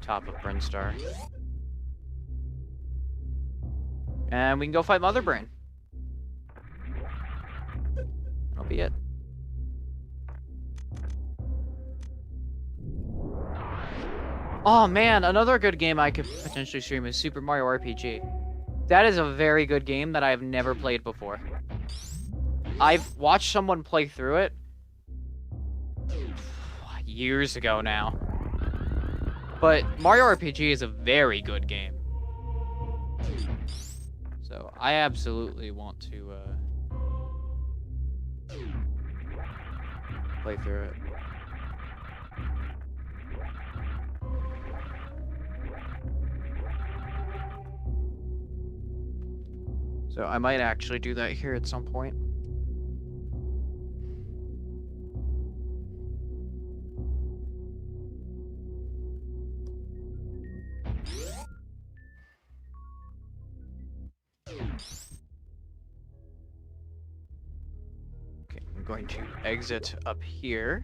top of Brinstar. And we can go fight Mother Brain. That'll be it. Oh man, another good game I could potentially stream is Super Mario RPG. That is a very good game that I've never played before. I've watched someone play through it years ago now. But Mario RPG is a very good game. So I absolutely want to play through it. So I might actually do that here at some point. Okay, I'm going to exit up here.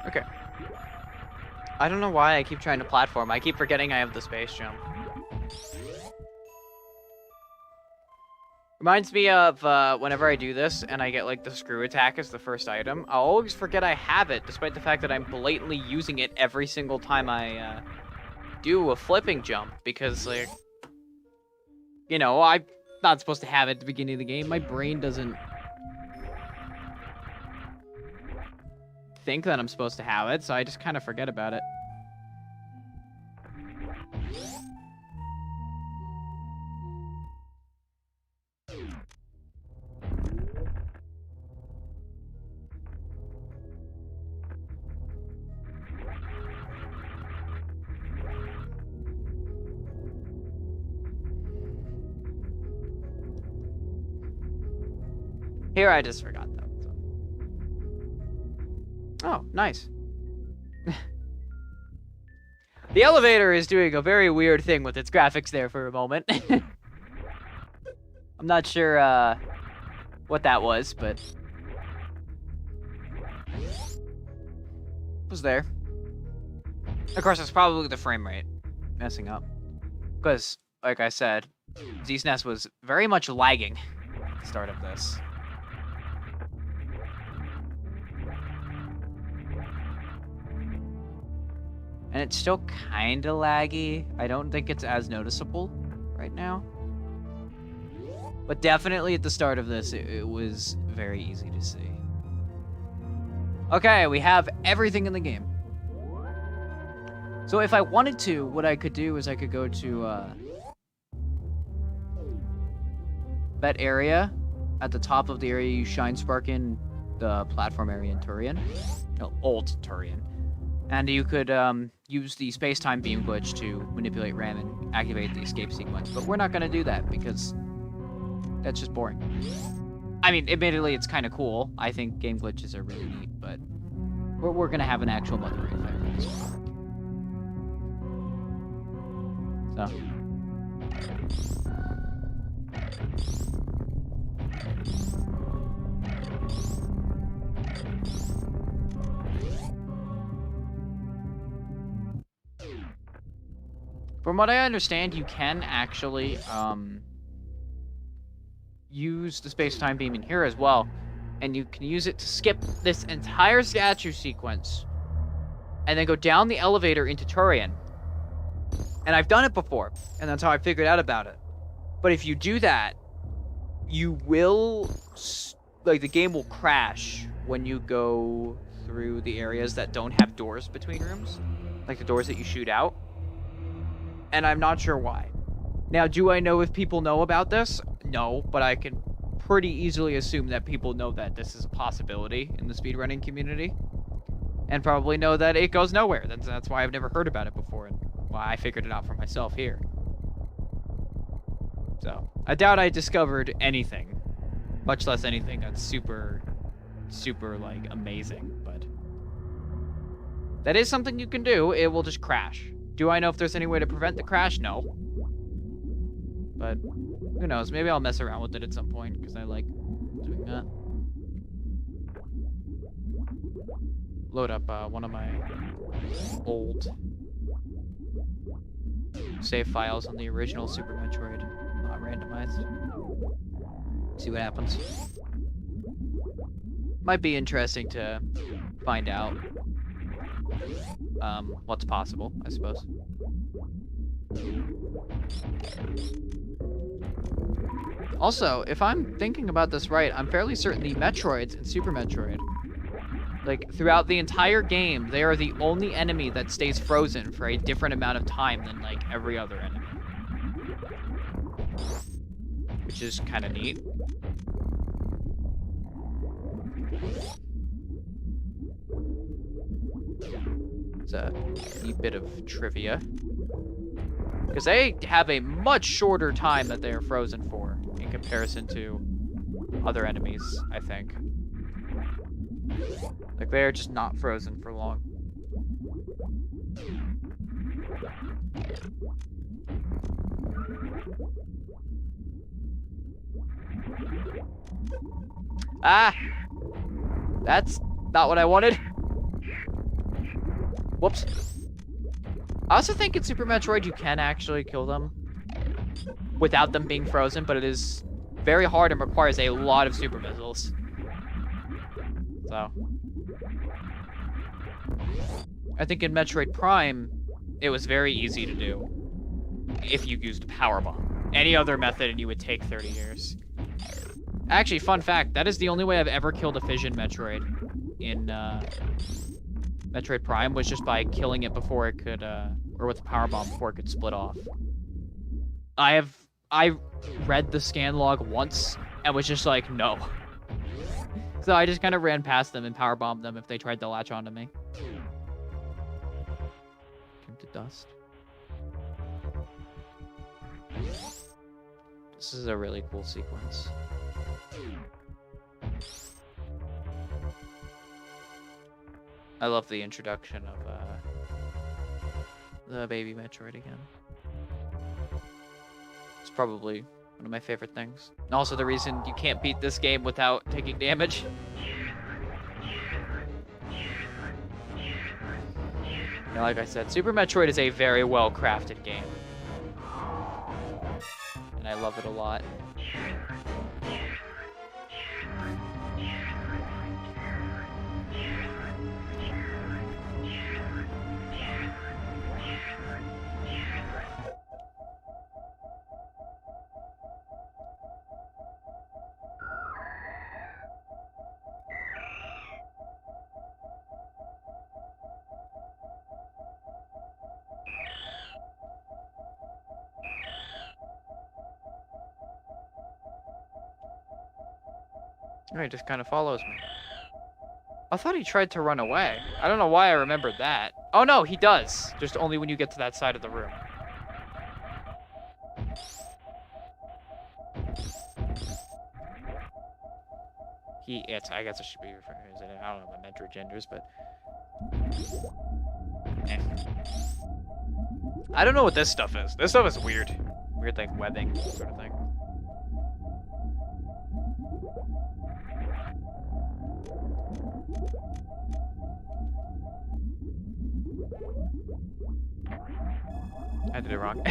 Okay. I don't know why I keep trying to platform. I keep forgetting I have the space jump. Reminds me of whenever I do this and I get like the screw attack as the first item, I'll always forget I have it, despite the fact that I'm blatantly using it every single time I do a flipping jump, because like, you know, I'm not supposed to have it at the beginning of the game. My brain doesn't think that I'm supposed to have it, so I just kind of forget about it. Here I just forgot them. So. Oh, nice. The elevator is doing a very weird thing with its graphics there for a moment. I'm not sure what that was, but it was there. Of course, it's probably the frame rate messing up. Because, like I said, Z's Nest was very much lagging at the start of this. And it's still kind of laggy. I don't think it's as noticeable right now. But definitely at the start of this, it was very easy to see. Okay, we have everything in the game. So if I wanted to, what I could do is I could go to that area at the top of the area you shine spark in, the platform area in Turian. No, old Turian. And you could use the space-time beam glitch to manipulate RAM and activate the escape sequence. But we're not going to do that because that's just boring. I mean, admittedly, it's kind of cool. I think game glitches are really neat, but we're going to have an actual mother rate fight for this one. So. From what I understand, you can actually use the space-time beam in here as well. And you can use it to skip this entire statue sequence and then go down the elevator into Turian. And I've done it before, and that's how I figured out about it. But if you do that, you will, like, the game will crash when you go through the areas that don't have doors between rooms, like the doors that you shoot out. And I'm not sure why. Now, do I know if people know about this? No, but I can pretty easily assume that people know that this is a possibility in the speedrunning community. And probably know that it goes nowhere. That's why I've never heard about it before, and why I figured it out for myself here. So, I doubt I discovered anything. Much less anything that's super, like, amazing, but that is something you can do. It will just crash. Do I know if there's any way to prevent the crash? No. But who knows? Maybe I'll mess around with it at some point, because I like doing that. Load up one of my old save files on the original Super Metroid Randomized. See what happens. Might be interesting to find out what's possible, I suppose. Also, if I'm thinking about this right, I'm fairly certain the Metroids in Super Metroid, like, throughout the entire game, they are the only enemy that stays frozen for a different amount of time than, like, every other enemy. Which is kind of neat. It's a neat bit of trivia. Because they have a much shorter time that they are frozen for in comparison to other enemies, I think. Like, they're just not frozen for long. Ah! That's not what I wanted. Whoops. I also think in Super Metroid you can actually kill them without them being frozen, but it is very hard and requires a lot of super missiles. So, I think in Metroid Prime, it was very easy to do if you used a power bomb. Any other method and you would take 30 years. Actually, fun fact, that is the only way I've ever killed a fission Metroid in Metroid Prime, was just by killing it before it could, or with a power bomb before it could split off. I read the scan log once and was just like, no. So I just kind of ran past them and power bombed them if they tried to latch onto me. Came to dust. This is a really cool sequence. I love the introduction of the baby Metroid again. It's probably one of my favorite things. And also the reason you can't beat this game without taking damage. You know, like I said, Super Metroid is a very well-crafted game. And I love it a lot. Oh, he just kind of follows me. I thought he tried to run away. I don't know why I remembered that. Oh no, he does. Just only when you get to that side of the room. I guess I should be referring to it. I don't know about Metroid genders, but... Eh. I don't know what this stuff is. This stuff is weird. Weird, like, webbing sort of thing. I did it wrong.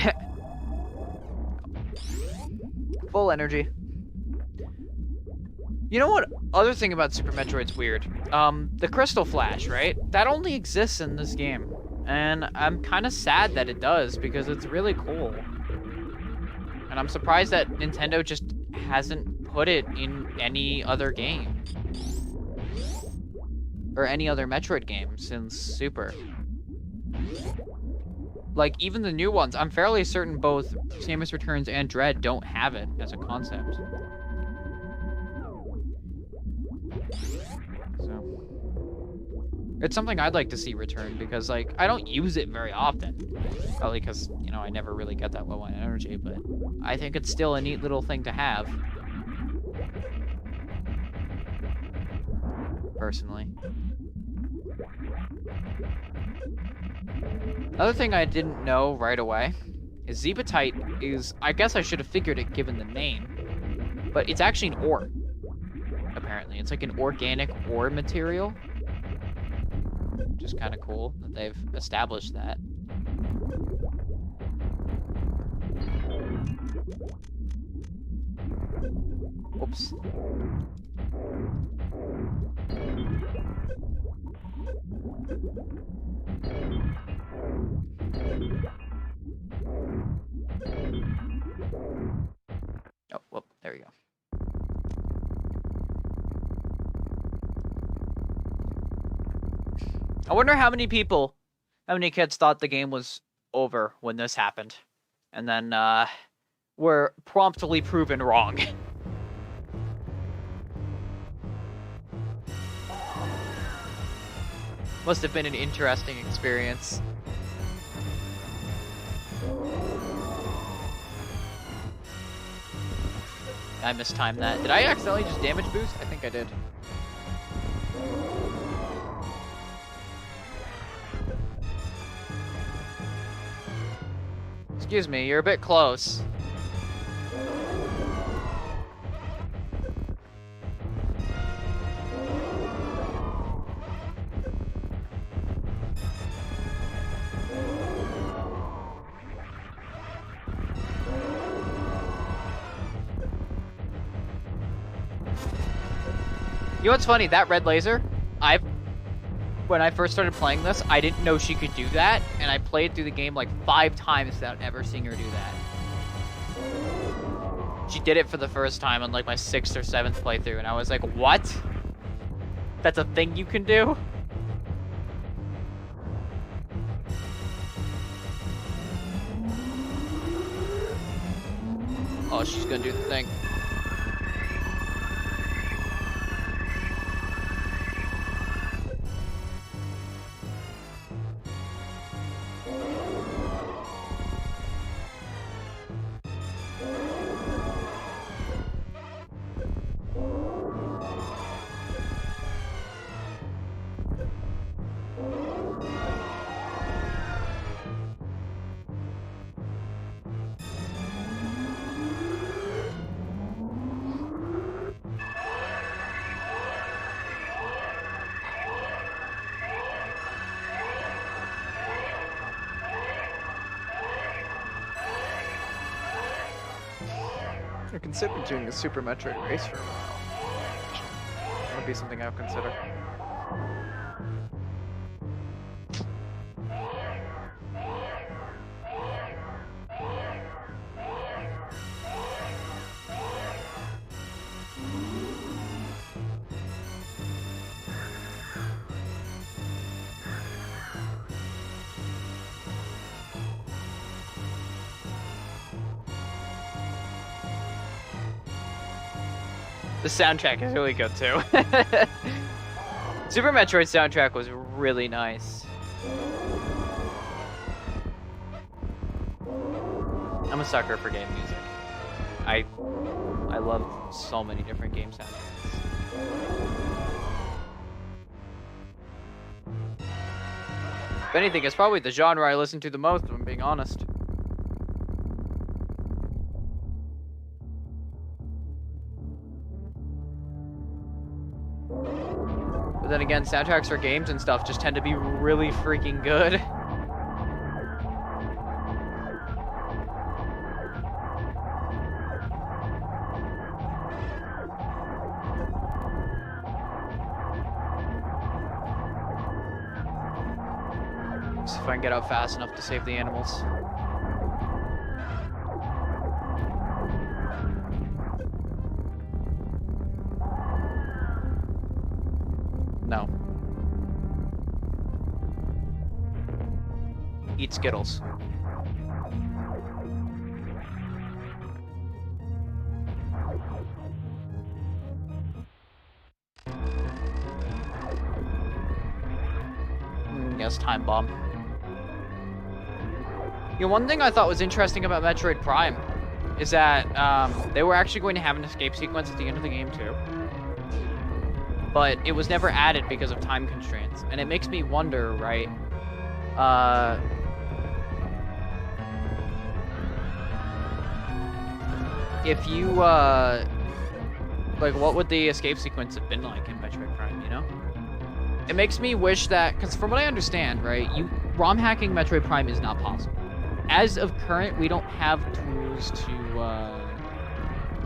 Full energy. You know what other thing about Super Metroid's weird? The Crystal Flash, right? That only exists in this game. And I'm kind of sad that it does, because it's really cool. And I'm surprised that Nintendo just hasn't put it in any other game. Or any other Metroid game since Super. Like, even the new ones, I'm fairly certain both Samus Returns and Dread don't have it as a concept. So, it's something I'd like to see return, because, like, I don't use it very often. Probably because, you know, I never really get that low on energy, but I think it's still a neat little thing to have. Personally. Another thing I didn't know right away is Zebutite is, I guess I should have figured it given the name, but it's actually an ore, apparently. It's like an organic ore material, which is kind of cool that they've established that. Oops. Oh, whoop, there we go. I wonder how many kids thought the game was over when this happened, and then were promptly proven wrong. Must have been an interesting experience. I mistimed that. Did I accidentally just damage boost? I think I did. Excuse me, you're a bit close. You know what's funny? That red laser, when I first started playing this, I didn't know she could do that, and I played through the game like 5 times without ever seeing her do that. She did it for the first time on like my 6th or 7th playthrough, and I was like, what? That's a thing you can do? Oh, she's gonna do the thing. I considered doing a Super Metroid race for a while. That would be something I would consider. The soundtrack is really good too. Super Metroid soundtrack was really nice. I'm a sucker for game music. I love so many different game soundtracks. If anything, it's probably the genre I listen to the most, if I'm being honest. But then again, soundtracks for games and stuff just tend to be really freaking good. See if I can get out fast enough to save the animals. No. Eat Skittles. Yes, time bomb. You know, one thing I thought was interesting about Metroid Prime is that they were actually going to have an escape sequence at the end of the game too. But it was never added because of time constraints. And it makes me wonder, right? If you, like, what would the escape sequence have been like in Metroid Prime, you know? It makes me wish that, because from what I understand, right, ROM hacking Metroid Prime is not possible. As of current, we don't have tools to,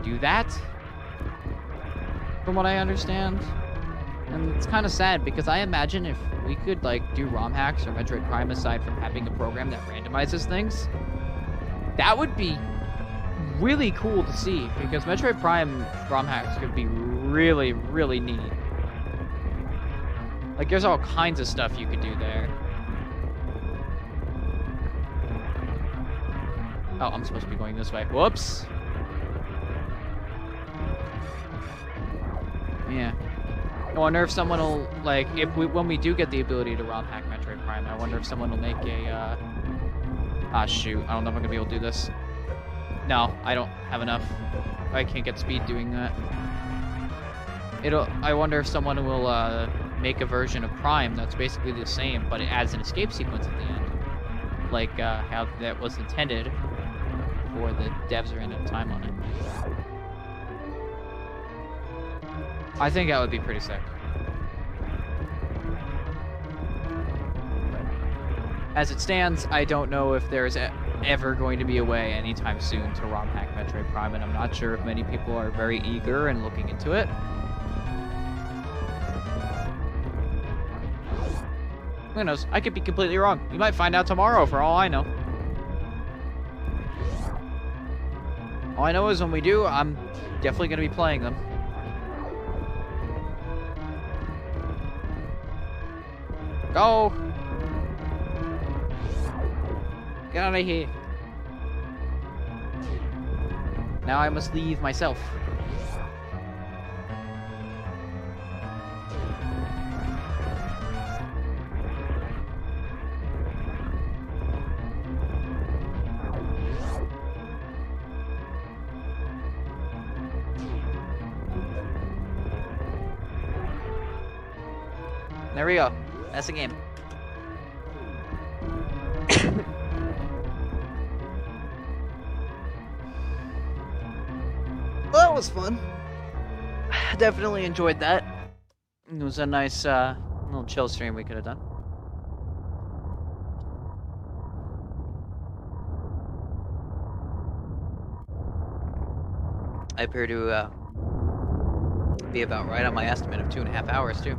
do that. From what I understand. And it's kind of sad, because I imagine if we could, like, do ROM hacks or Metroid Prime aside from having a program that randomizes things, that would be really cool to see, because Metroid Prime ROM hacks could be really, really neat. Like, there's all kinds of stuff you could do there. Oh, I'm supposed to be going this way. Whoops! Yeah. I wonder if someone will, like, when we do get the ability to ROM hack Metroid Prime, I wonder if someone will make a, ah, shoot. I don't know if I'm gonna be able to do this. No, I don't have enough. I can't get speed doing that. I wonder if someone will, make a version of Prime that's basically the same, but it adds an escape sequence at the end. Like, how that was intended before the devs ran out of time on it. I think that would be pretty sick. As it stands, I don't know if there's ever going to be a way anytime soon to ROM hack Metroid Prime, and I'm not sure if many people are very eager and looking into it. Who knows? I could be completely wrong. We might find out tomorrow for all I know. All I know is when we do, I'm definitely going to be playing them. Go! Get out of here. Now I must leave myself. There we go. That's the game. Well, that was fun. Definitely enjoyed that. It was a nice little chill stream we could have done. I appear to be about right on my estimate of 2.5 hours, too.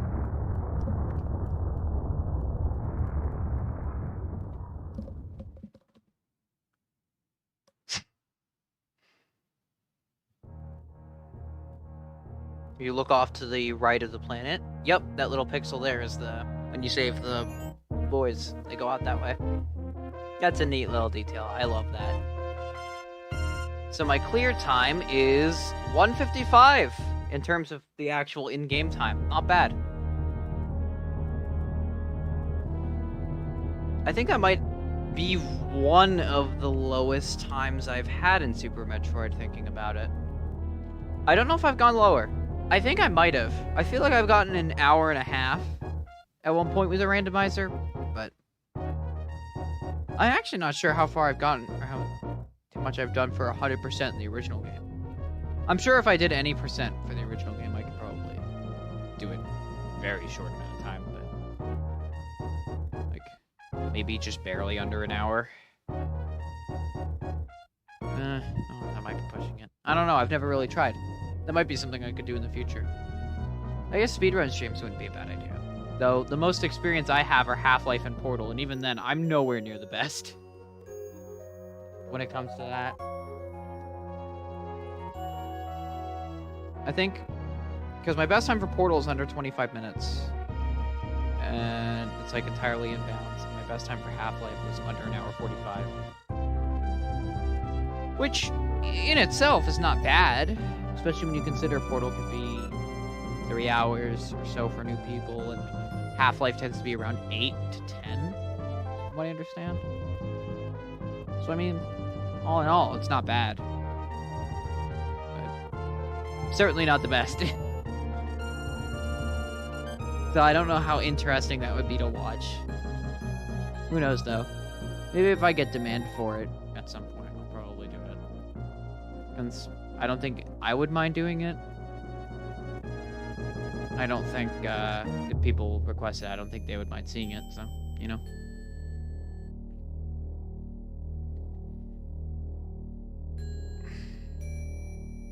You look off to the right of the planet. Yep, that little pixel there is when you save the boys, they go out that way. That's a neat little detail. I love that. So my clear time is 1:55 in terms of the actual in-game time. Not bad. I think that might be one of the lowest times I've had in Super Metroid, thinking about it. I don't know if I've gone lower. I think I might have. I feel like I've gotten an hour and a half at one point with a randomizer, but I'm actually not sure how far I've gotten or how much I've done for 100% in the original game. I'm sure if I did any percent for the original game, I could probably do it very short amount of time, but like maybe just barely under an hour. Oh, that might be pushing it. I don't know. I've never really tried. That might be something I could do in the future. I guess speedrun streams wouldn't be a bad idea. Though, the most experience I have are Half-Life and Portal, and even then, I'm nowhere near the best when it comes to that. I think, because my best time for Portal is under 25 minutes, and it's like entirely in bounds. My best time for Half-Life was under an hour 45. Which, in itself, is not bad. Especially when you consider Portal could be 3 hours or so for new people, and Half-Life tends to be around 8 to 10, from what I understand. So, I mean, all in all, it's not bad. But certainly not the best. So I don't know how interesting that would be to watch. Who knows, though. Maybe if I get demand for it at some point, I'll probably do it. Because I don't think I would mind doing it. I don't think, if people request it, I don't think they would mind seeing it, so, you know.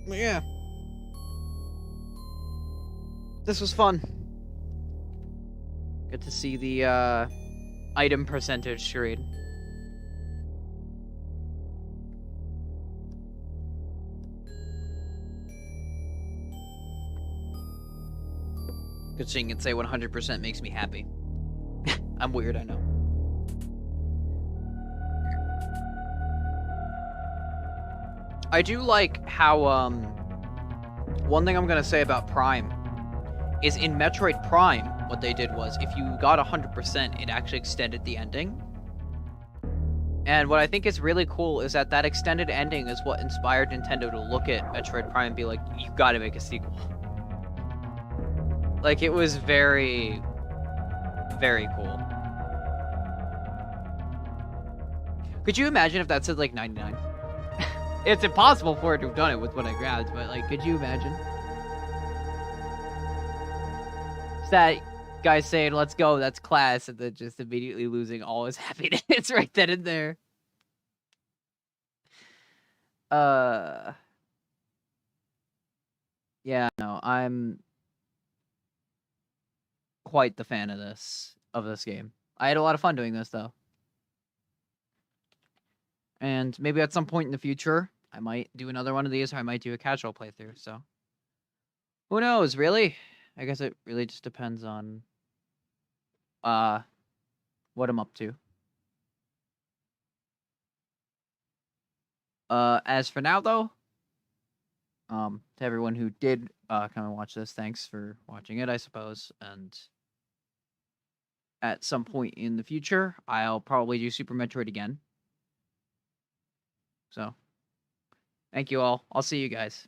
But yeah. This was fun. Good to see the, item percentage screen. Good seeing it say 100% makes me happy. I'm weird, I know. I do like how, one thing I'm gonna say about Prime is in Metroid Prime, what they did was, if you got 100%, it actually extended the ending. And what I think is really cool is that extended ending is what inspired Nintendo to look at Metroid Prime and be like, you gotta make a sequel. Like, it was very, very cool. Could you imagine if that said, like, 99? It's impossible for it to have done it with what I grabbed, but, like, could you imagine? It's that guy saying, let's go, that's class, and then just immediately losing all his happiness right then and there. Yeah, no, I'm quite the fan of this game. I had a lot of fun doing this, though. And maybe at some point in the future, I might do another one of these, or I might do a casual playthrough, so. Who knows, really? I guess it really just depends on, what I'm up to. As for now, though, to everyone who did, come and watch this, thanks for watching it, I suppose, and at some point in the future, I'll probably do Super Metroid again. So, thank you all. I'll see you guys.